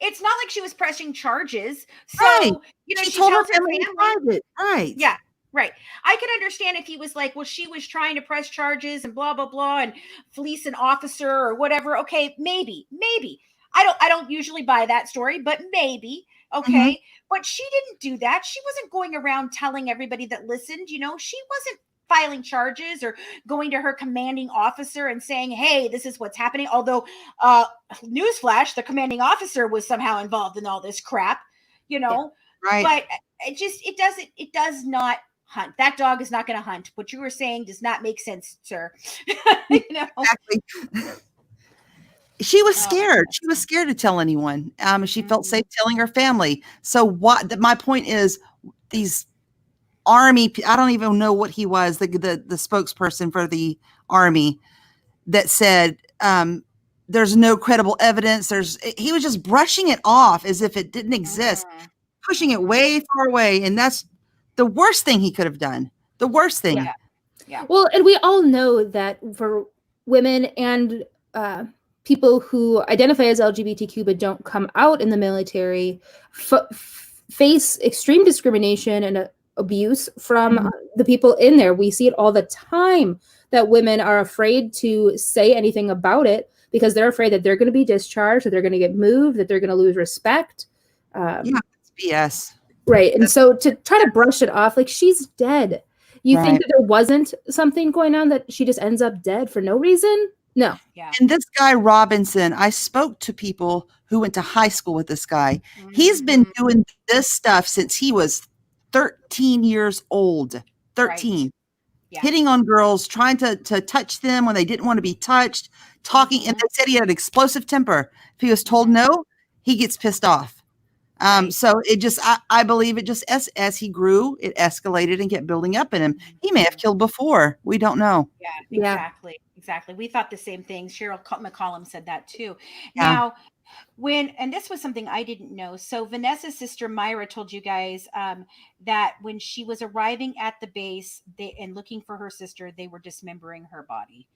A: It's not like she was pressing charges. So,
C: Right.
A: she
C: told her
A: tells her
C: family in
A: family.
C: private. Right.
A: Yeah. Right. I could understand if he was like, well, she was trying to press charges and blah, blah, blah, and fleece an officer or whatever. Okay. Maybe. I don't usually buy that story, but maybe. Okay. But she didn't do that. She wasn't going around telling everybody that listened. She wasn't filing charges or going to her commanding officer and saying, hey, this is what's happening. Although, newsflash, the commanding officer was somehow involved in all this crap,
C: Right.
A: but it does not hunt. That dog is not going to hunt. What you were saying does not make sense, sir.
C: Exactly. She was scared. She was scared to tell anyone. She felt safe telling her family. So my point is, these Army, I don't even know what he was, the spokesperson for the Army, that said, there's no credible evidence. He was just brushing it off as if it didn't exist, pushing it way far away. And that's the worst thing he could have done. The worst thing.
A: Yeah.
B: Well, and we all know that for women and people who identify as LGBTQ but don't come out in the military face extreme discrimination and abuse from the people in there. We see it all the time, that women are afraid to say anything about it because they're afraid that they're going to be discharged, that they're going to get moved, that they're going to lose respect.
C: It's BS.
B: Right. And so to try to brush it off, like, she's dead. You think that there wasn't something going on, that she just ends up dead for no reason? No.
A: Yeah.
C: And this guy Robinson, I spoke to people who went to high school with this guy. He's been doing this stuff since he was 13 years old. 13. Right. Yeah. Hitting on girls, trying to touch them when they didn't want to be touched, talking. And they said he had an explosive temper. If he was told no, he gets pissed off. So it just, I believe it just, as he grew, it escalated and kept building up in him. He may have killed before. We don't know.
A: Yeah, exactly. We thought the same thing. Cheryl McCollum said that too. Yeah. Now, and this was something I didn't know. So Vanessa's sister Myra told you guys that when she was arriving at the base and looking for her sister, they were dismembering her body.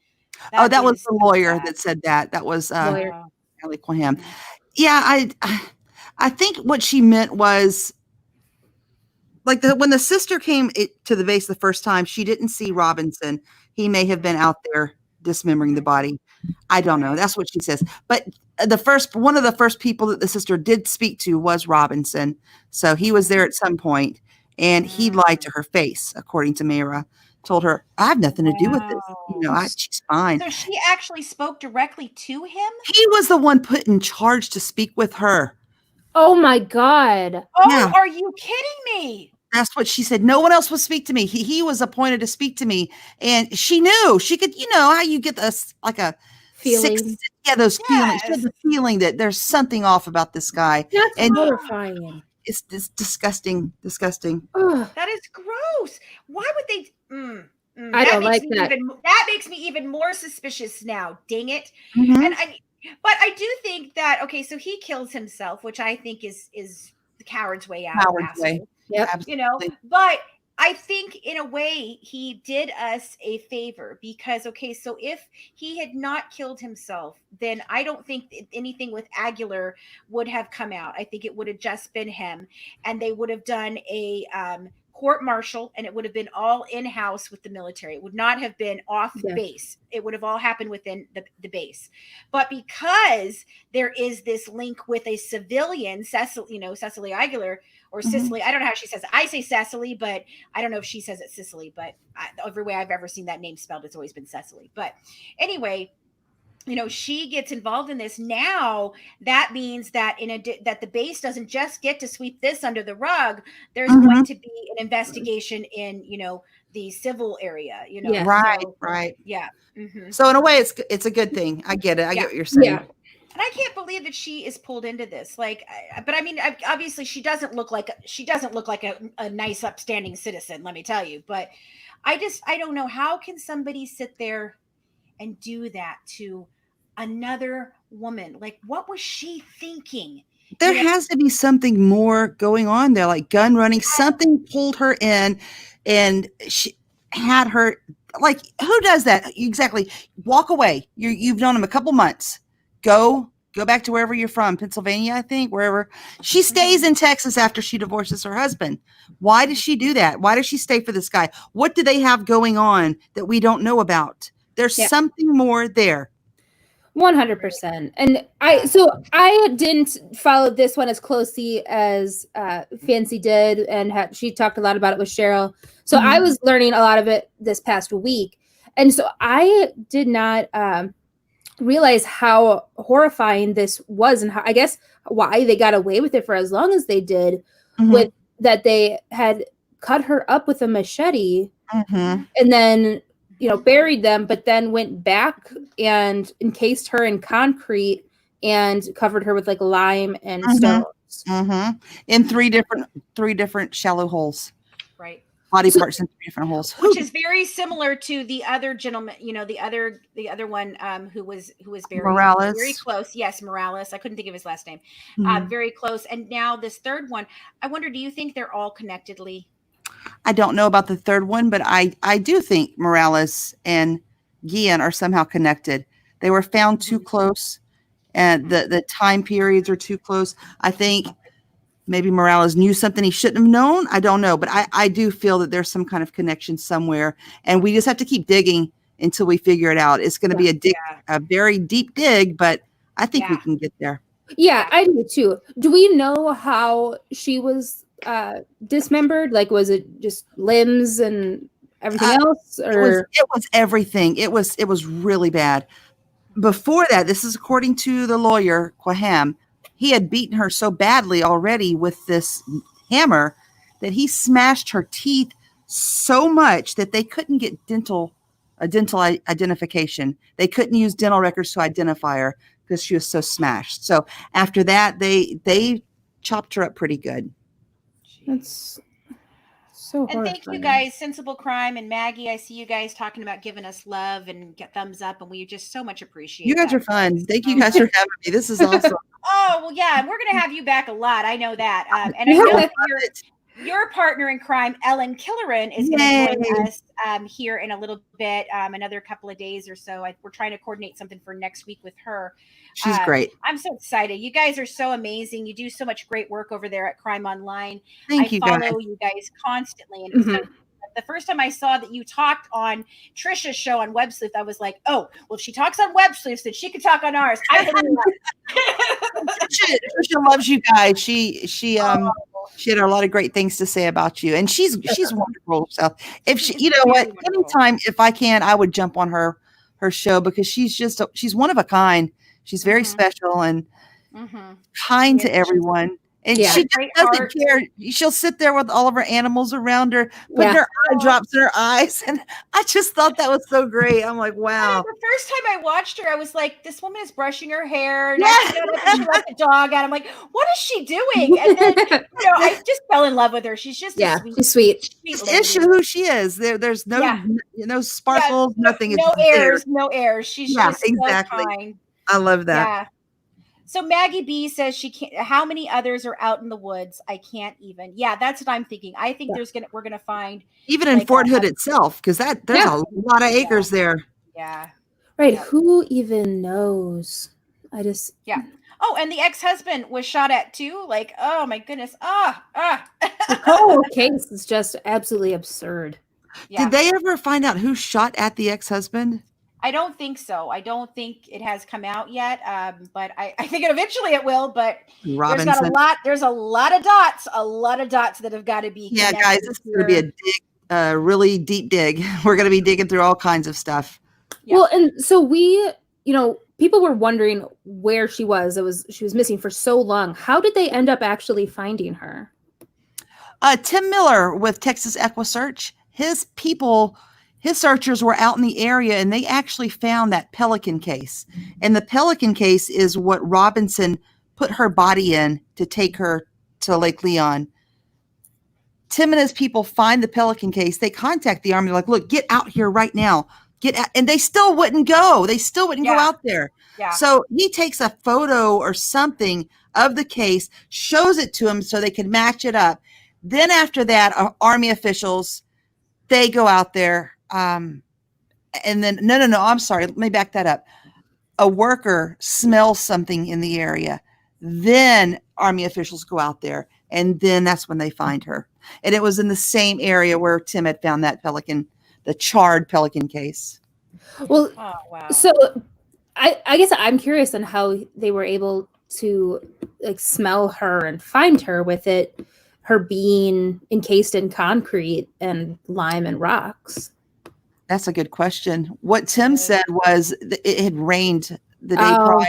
C: That was the lawyer that said that. That was Allie Quaham. Yeah, I think what she meant was, like, when the sister came to the base the first time, she didn't see Robinson. He may have been out there dismembering the body. I don't know. That's what she says. But one of the first people that the sister did speak to was Robinson. So he was there at some point, and he lied to her face, according to Mayra. Told her, I have nothing to do with this. She's fine.
A: So she actually spoke directly to him?
C: He was the one put in charge to speak with her.
B: Oh my God.
A: Oh, yeah. Are you kidding me?
C: That's what she said. No one else would speak to me. He was appointed to speak to me. And she knew. She could, how you get this, like a
B: feeling.
C: Those feelings. She had the feeling that there's something off about this guy.
B: That's horrifying.
C: It's disgusting. Disgusting.
A: That is gross. Why would they?
B: I don't like that.
A: That makes me even more suspicious now. Dang it.
C: Mhm.
A: But I do think that, okay, so he kills himself, which I think is the coward's way out.
C: Coward's way.
B: Yep.
C: Absolutely.
A: But I think in a way he did us a favor because, okay, so if he had not killed himself, then I don't think anything with Aguilar would have come out. I think it would have just been him, and they would have done a court martial, and it would have been all in-house with the military. It would not have been off base. It would have all happened within the base. But because there is this link with a civilian, Cecily Aguilar, or Cicely, I don't know how she says it. I say Cecily, but I don't know if she says it Cicely, but every way I've ever seen that name spelled, it's always been Cecily. But anyway, she gets involved in this. Now that means that that the base doesn't just get to sweep this under the rug. There's going to be an investigation in, the civil area,
C: Right.
A: Yeah.
C: So in a way, it's a good thing. I get it. I get what you're saying.
B: Yeah.
A: And I can't believe that she is pulled into this. But I mean, obviously she doesn't look like a nice, upstanding citizen, let me tell you. But I don't know, how can somebody sit there and do that to another woman? Like, what was she thinking?
C: There has to be something more going on there, like gun running. Something pulled her in, and she had her. Like, who does that? Exactly. Walk away. You've known him a couple months. Go back to wherever you're from, Pennsylvania, I think, wherever. She stays in Texas after she divorces her husband. Why does she do that? Why does she stay for this guy? What do they have going on that we don't know about? There's something more there.
B: 100%. And I didn't follow this one as closely as Fancy did, and she talked a lot about it with Cheryl. So I was learning a lot of it this past week. And so I did not realize how horrifying this was, and how, I guess, why they got away with it for as long as they did, with that they had cut her up with a machete and then buried them, but then went back and encased her in concrete and covered her with like lime and stones
C: in three different shallow holes.
A: Right.
C: Body parts in 3 different holes,
A: which is very similar to the other gentleman, the other one who was buried.
C: Morales.
A: Very close. Yes, Morales. I couldn't think of his last name. Very close. And now this third one, I wonder, do you think they're all connected, Leigh?
C: I don't know about the third one, but I do think Morales and Guillen are somehow connected. They were found too close, and the time periods are too close. I think maybe Morales knew something he shouldn't have known. I don't know, but I do feel that there's some kind of connection somewhere, and we just have to keep digging until we figure it out. It's going to be a very deep dig, but I think we can get there.
B: Yeah, I do too. Do we know how she was dismembered? Like, was it just limbs and everything else, or
C: it was everything? It was really bad. Before that, this is according to the lawyer Quaham, he had beaten her so badly already with this hammer that he smashed her teeth so much that they couldn't get a dental identification. They couldn't use dental records to identify her because she was so smashed. So after that, they chopped her up pretty good.
B: That's so horrifying.
A: And thank you guys, Sensible Crime and Maggie. I see you guys talking about giving us love and get thumbs up, and we just so much appreciate
C: you guys
A: that.
C: are fun. Thank you guys for having me. This is awesome.
A: Oh, well, yeah, and we're going to have you back a lot. I know that. And I know that your partner in crime, Ellen Killeran, is going to join us here in a little bit, another couple of days or so. We're trying to coordinate something for next week with her.
C: She's great.
A: I'm so excited. You guys are so amazing. You do so much great work over there at CrimeOnline.
C: Thank you,
A: I
C: guys.
A: follow you guys constantly. And so the first time I saw that you talked on Trisha's show on Web Sleuth, I was like, oh, well, if she talks on Web Sleuth, then she could talk on ours. I
C: Trisha loves you guys. She had a lot of great things to say about you, and she's wonderful herself. If she, you know what, anytime if I can, I would jump on her show, because she's one of a kind. She's very special and kind to everyone. And
B: Yeah.
C: she just
A: Great
C: doesn't
A: heart.
C: care. She'll sit there with all of her animals around her, putting her eye drops in her eyes. And I just thought that was so great. I'm like,
A: I
C: wow.
A: mean, the first time I watched her, I was like, this woman is brushing her hair. And
C: Yeah.
A: she got up and she let the dog out. I'm like, what is she doing? And then, I just fell in love with her. She's just a
B: she's sweet.
C: Just
A: lady.
C: issue who she is. There's no sparkles, nothing.
A: No
C: It's
A: airs, no airs. She's just
C: exactly.
A: so kind.
C: I love that.
A: Yeah. So Maggie B says she can't. How many others are out in the woods? I can't even. Yeah, that's what I'm thinking. I think we're gonna find
C: even in Fort Hood itself, because there's a lot of acres there.
A: Yeah.
B: Right.
A: Yeah.
B: Who even knows?
A: Yeah. Oh, and the ex-husband was shot at too. Like, oh my goodness.
B: The whole case is just absolutely absurd.
A: Yeah.
C: Did they ever find out who shot at the ex-husband?
A: I don't think so. I don't think it has come out yet. But I think eventually it will. But
C: Robinson.
A: there's a lot of dots that have got to be.
C: Yeah, guys, this is going to be a dig, really deep dig. We're going to be digging through all kinds of stuff.
A: Yeah.
B: Well, and so people were wondering where she was. She was missing for so long. How did they end up actually finding her?
C: Tim Miller with Texas EquiSearch, his searchers were out in the area and they actually found that Pelican case. And the Pelican case is what Robinson put her body in to take her to Lake Leon. Tim and his people find the Pelican case. They contact the Army. They're like, look, get out here right now. Get out. And they still wouldn't go. They still wouldn't go out there.
A: Yeah.
C: So he takes a photo or something of the case, shows it to them so they can match it up. Then after that, Army officials, they go out there. And then, no, I'm sorry. Let me back that up. A worker smells something in the area. Then Army officials go out there. And then that's when they find her. And it was in the same area where Tim had found that Pelican, the charred Pelican case.
B: Well,
A: oh, wow.
B: So I guess I'm curious on how they were able to smell her and find her with her being encased in concrete and lime and rocks.
C: That's a good question. What Tim said was it had rained the day prior,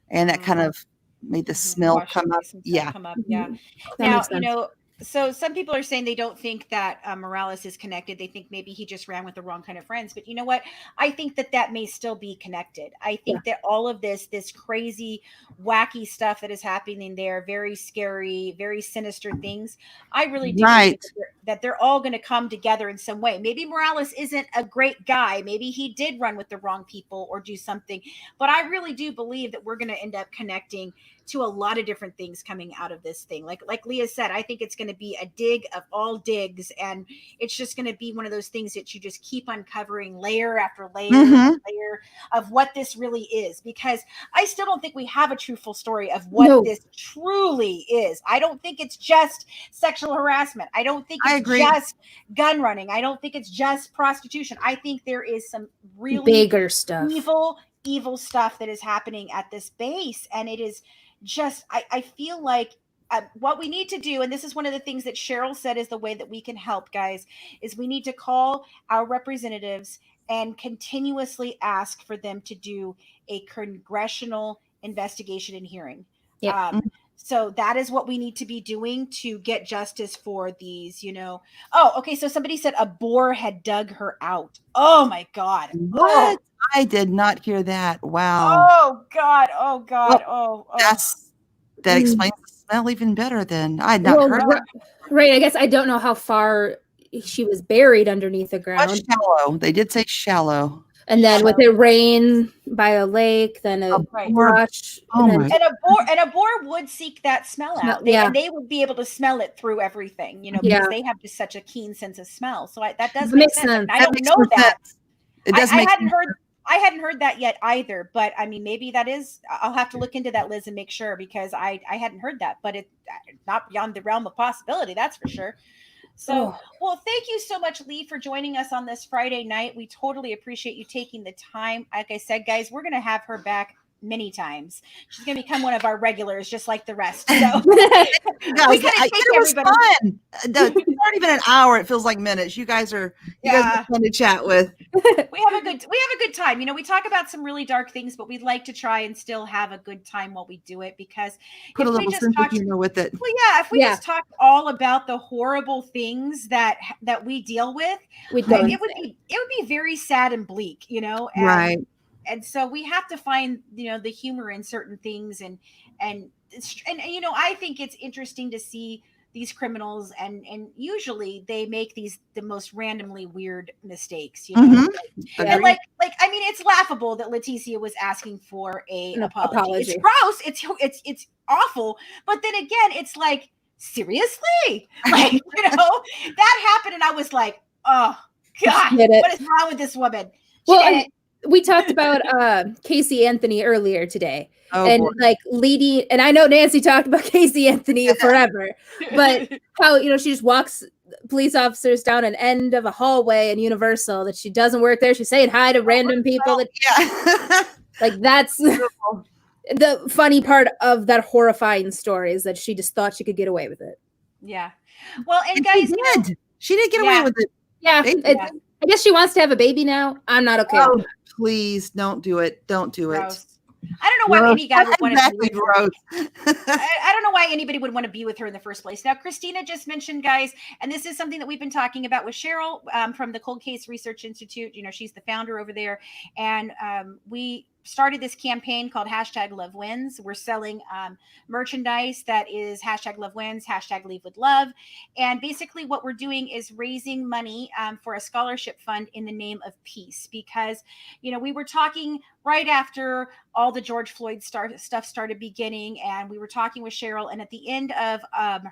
C: and that kind of made the smell come up. Yeah.
A: Now, so some people are saying they don't think that Morales is connected. They think maybe he just ran with the wrong kind of friends. But you know what? I think that may still be connected. I think that all of this crazy, wacky stuff that is happening there, very scary, very sinister things, I really do think that they're all going to come together in some way. Maybe Morales isn't a great guy. Maybe he did run with the wrong people or do something. But I really do believe that we're going to end up connecting to a lot of different things coming out of this thing. Like Leah said, I think it's going to be a dig of all digs, and it's just going to be one of those things that you just keep uncovering layer after layer after layer of what this really is, because I still don't think we have a truthful story of what this truly is. I don't think it's just sexual harassment. I don't think it's just gun running. I don't think it's just prostitution. I think there is some really
B: bigger stuff,
A: evil stuff that is happening at this base, and it is just, I feel like what we need to do, and this is one of the things that Cheryl said is the way that we can help, guys, is we need to call our representatives and continuously ask for them to do a congressional investigation and hearing. So that is what we need to be doing to get justice for these, Oh, okay. So somebody said a boar had dug her out. Oh my God.
C: What? I did not hear that. Wow.
A: Oh God. Well,
C: that explains the smell even better than I had not heard that.
B: Right. I guess I don't know how far she was buried underneath the ground.
C: Shallow. They did say shallow.
B: And then with it rain by a lake, then a brush.
A: And a boar would seek that smell out. And they would be able to smell it through everything, because they have just such a keen sense of smell. So that does make sense. I don't know that.
C: It does make sense.
A: I hadn't heard that yet either, but I mean, maybe that is, I'll have to look into that, Liz, and make sure, because I hadn't heard that, but it's not beyond the realm of possibility. That's for sure. So, well, thank you so much, Leigh, for joining us on this Friday night. We totally appreciate you taking the time. Like I said, guys, we're going to have her back many times. She's going to become one of our regulars, just like the rest. So
C: Guys, it was fun. It's not even an hour. It feels like minutes. You guys are fun to chat with.
A: We have a good time. You know, we talk about some really dark things, but we'd like to try and still have a good time while we do it, because
C: put a little sense of humor with it.
A: Well, yeah, if we just talk all about the horrible things that we deal with, it would be very sad and bleak, you know. And,
C: right.
A: And so we have to find, you know, the humor in certain things, and you know, I think it's interesting to see these criminals, and usually they make the most randomly weird mistakes, you know. And like I mean, it's laughable that Leticia was asking for an apology. It's gross, it's awful, but then again, it's like, seriously, like, you know, that happened and I was like, oh God, what is wrong with this woman?
B: We talked about Casey Anthony earlier today.
C: Boy.
B: Like leading, and I know Nancy talked about Casey Anthony forever, but how, you know, she just walks police officers down an end of a hallway in Universal, that she doesn't work there. She's saying hi to random people. Like, that's the funny part of that horrifying story, is that she just thought she could get away with it.
A: Yeah. Well, and guys,
C: she did get away with it.
B: Yeah. I guess she wants to have a baby now. I'm not okay with that.
C: Please don't do it. Don't do
A: Gross. It. I don't know why any guy would want to be with her. I don't know why anybody would want to be with her in the first place. Now, Christina just mentioned, guys, and this is something that we've been talking about with Cheryl from the Cold Case Research Institute. You know, she's the founder over there. And we started this campaign called #LoveWins. We're selling merchandise that is #LoveWins, #LeaveWithLove. And basically what we're doing is raising money for a scholarship fund in the name of peace, because, you know, we were talking right after all the George Floyd stuff started beginning, and we were talking with Cheryl, and at the end of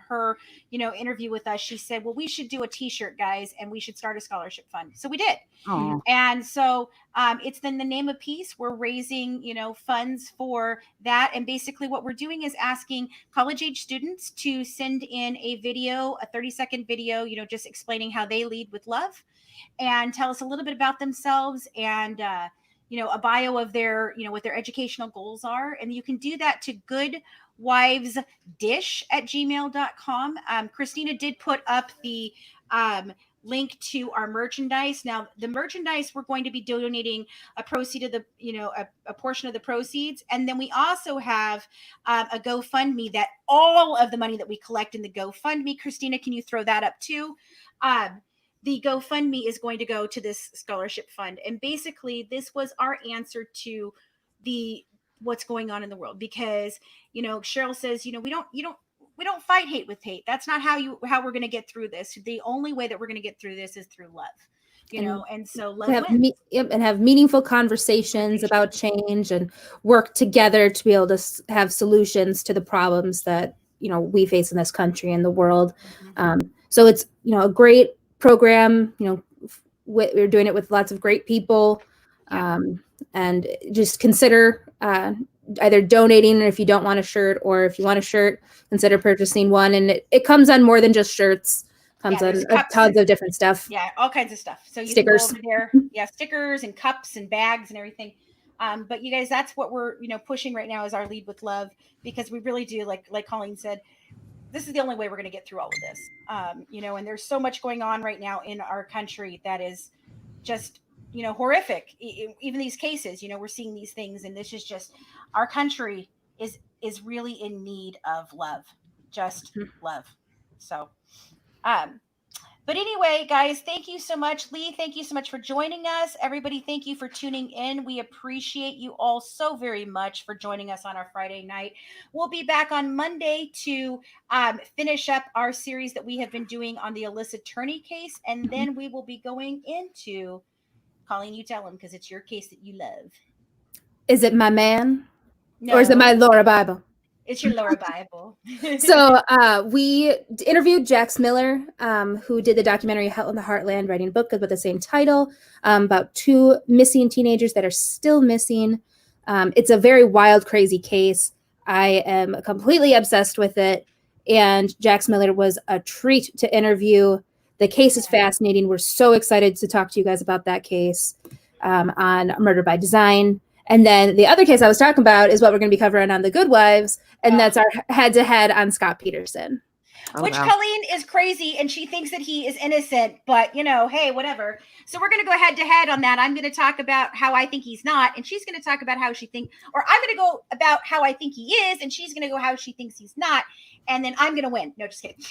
A: her, you know, interview with us, she said, well, we should do a t-shirt, guys, and we should start a scholarship fund. So we did.
C: Aww.
A: And so it's in the name of peace. We're raising, you know, funds for that. And basically what we're doing is asking college age students to send in a video, a 30-second video, you know, just explaining how they lead with love, and tell us a little bit about themselves, and you know, a bio of their, you know, what their educational goals are. And you can do that to goodwivesdish@gmail.com. Christina did put up the link to our merchandise. Now, the merchandise, we're going to be donating a proceed of the, you know, a portion of the proceeds. And then we also have a GoFundMe, that all of the money that we collect in the GoFundMe, Christina, can you throw that up too? The GoFundMe is going to go to this scholarship fund. And basically this was our answer to what's going on in the world, because, you know, Cheryl says, you know, we don't fight hate with hate. That's not how we're going to get through this. The only way that we're going to get through this is through love, you know? And so love wins.
B: And have meaningful conversations about change, and work together to be able to have solutions to the problems that, you know, we face in this country and the world. So it's, you know, a great program. You know, we're doing it with lots of great people, and just consider either donating, if you don't want a shirt, or if you want a shirt, consider purchasing one. And it comes on more than just shirts. Comes on tons of different stuff.
A: Yeah, all kinds of stuff. So you
B: stickers.
A: Can go over there. Stickers and cups and bags and everything. But you guys, that's what we're, you know, pushing right now, is our Lead with Love, because we really do, like Colleen said, this is the only way we're going to get through all of this. You know, and there's so much going on right now in our country that is just, you know, horrific. Even these cases, you know, we're seeing these things, and this is just, our country is really in need of love, just love. So, but anyway, guys, thank you so much. Leigh, thank you so much for joining us. Everybody, thank you for tuning in. We appreciate you all so very much for joining us on our Friday night. We'll be back on Monday to finish up our series that we have been doing on the Alyssa Turney case. And then we will be going into, Colleen, you tell them, because it's your case that you love.
B: Is it my man?
A: No.
B: Or is it my Laura Bible?
A: It's your Laura Bible.
B: So we interviewed Jax Miller, who did the documentary Hell in the Heartland, writing a book with the same title, about two missing teenagers that are still missing. It's a very wild, crazy case. I am completely obsessed with it. And Jax Miller was a treat to interview. The case is fascinating. We're so excited to talk to you guys about that case on Murder by Design. And then the other case I was talking about is what we're going to be covering on The Good Wives, and that's our head-to-head on Scott Peterson.
A: Which Colleen is crazy, and she thinks that he is innocent, but, you know, hey, whatever. So we're going to go head-to-head on that. I'm going to talk about how I think he's not, and she's going to talk about how she thinks, or I'm going to go about how I think he is, and she's going to go how she thinks he's not, and then I'm going to win. No, just kidding.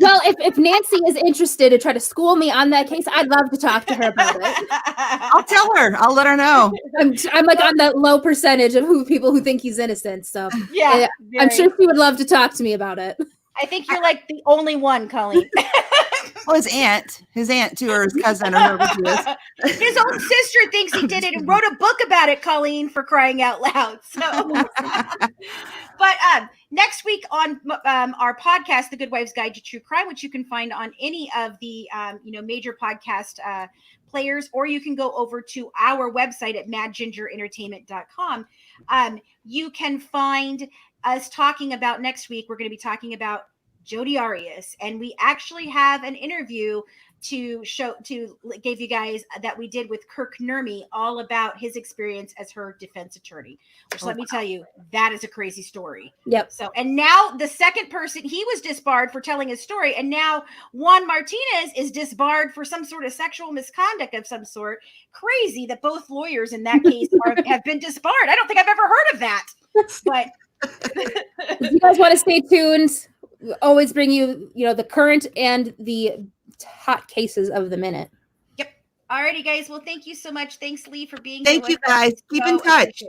B: Well, if Nancy is interested to try to school me on that case, I'd love to talk to her about it.
C: I'll tell her. I'll let her know.
B: I'm like on that low percentage of people who think he's innocent. So
A: yeah,
B: I'm sure she would love to talk to me about it.
A: I think you're like the only one, Colleen.
C: Well, his aunt too, or his cousin, or whoever she is.
A: His own sister thinks he did it and wrote a book about it, Colleen, for crying out loud. So, but next week on our podcast, The Good Wives Guide to True Crime, which you can find on any of the major podcast players, or you can go over to our website at madgingerentertainment.com. You can find us talking about next week. We're going to be talking about Jodi Arias, and we actually have an interview to give you guys that we did with Kirk Nurmi, all about his experience as her defense attorney, which let me tell you, that is a crazy story.
B: Yep.
A: So, and now the second person, he was disbarred for telling his story, and now Juan Martinez is disbarred for some sort of sexual misconduct of some sort. Crazy that both lawyers in that case have been disbarred. I don't think I've ever heard of that. But
B: if you guys want to stay tuned, we'll always bring you, the current and the hot cases of the minute.
A: Yep. Alrighty, guys. Well, thank you so much. Thanks, Leigh, for being here.
C: Thank you, guys. Keep in touch.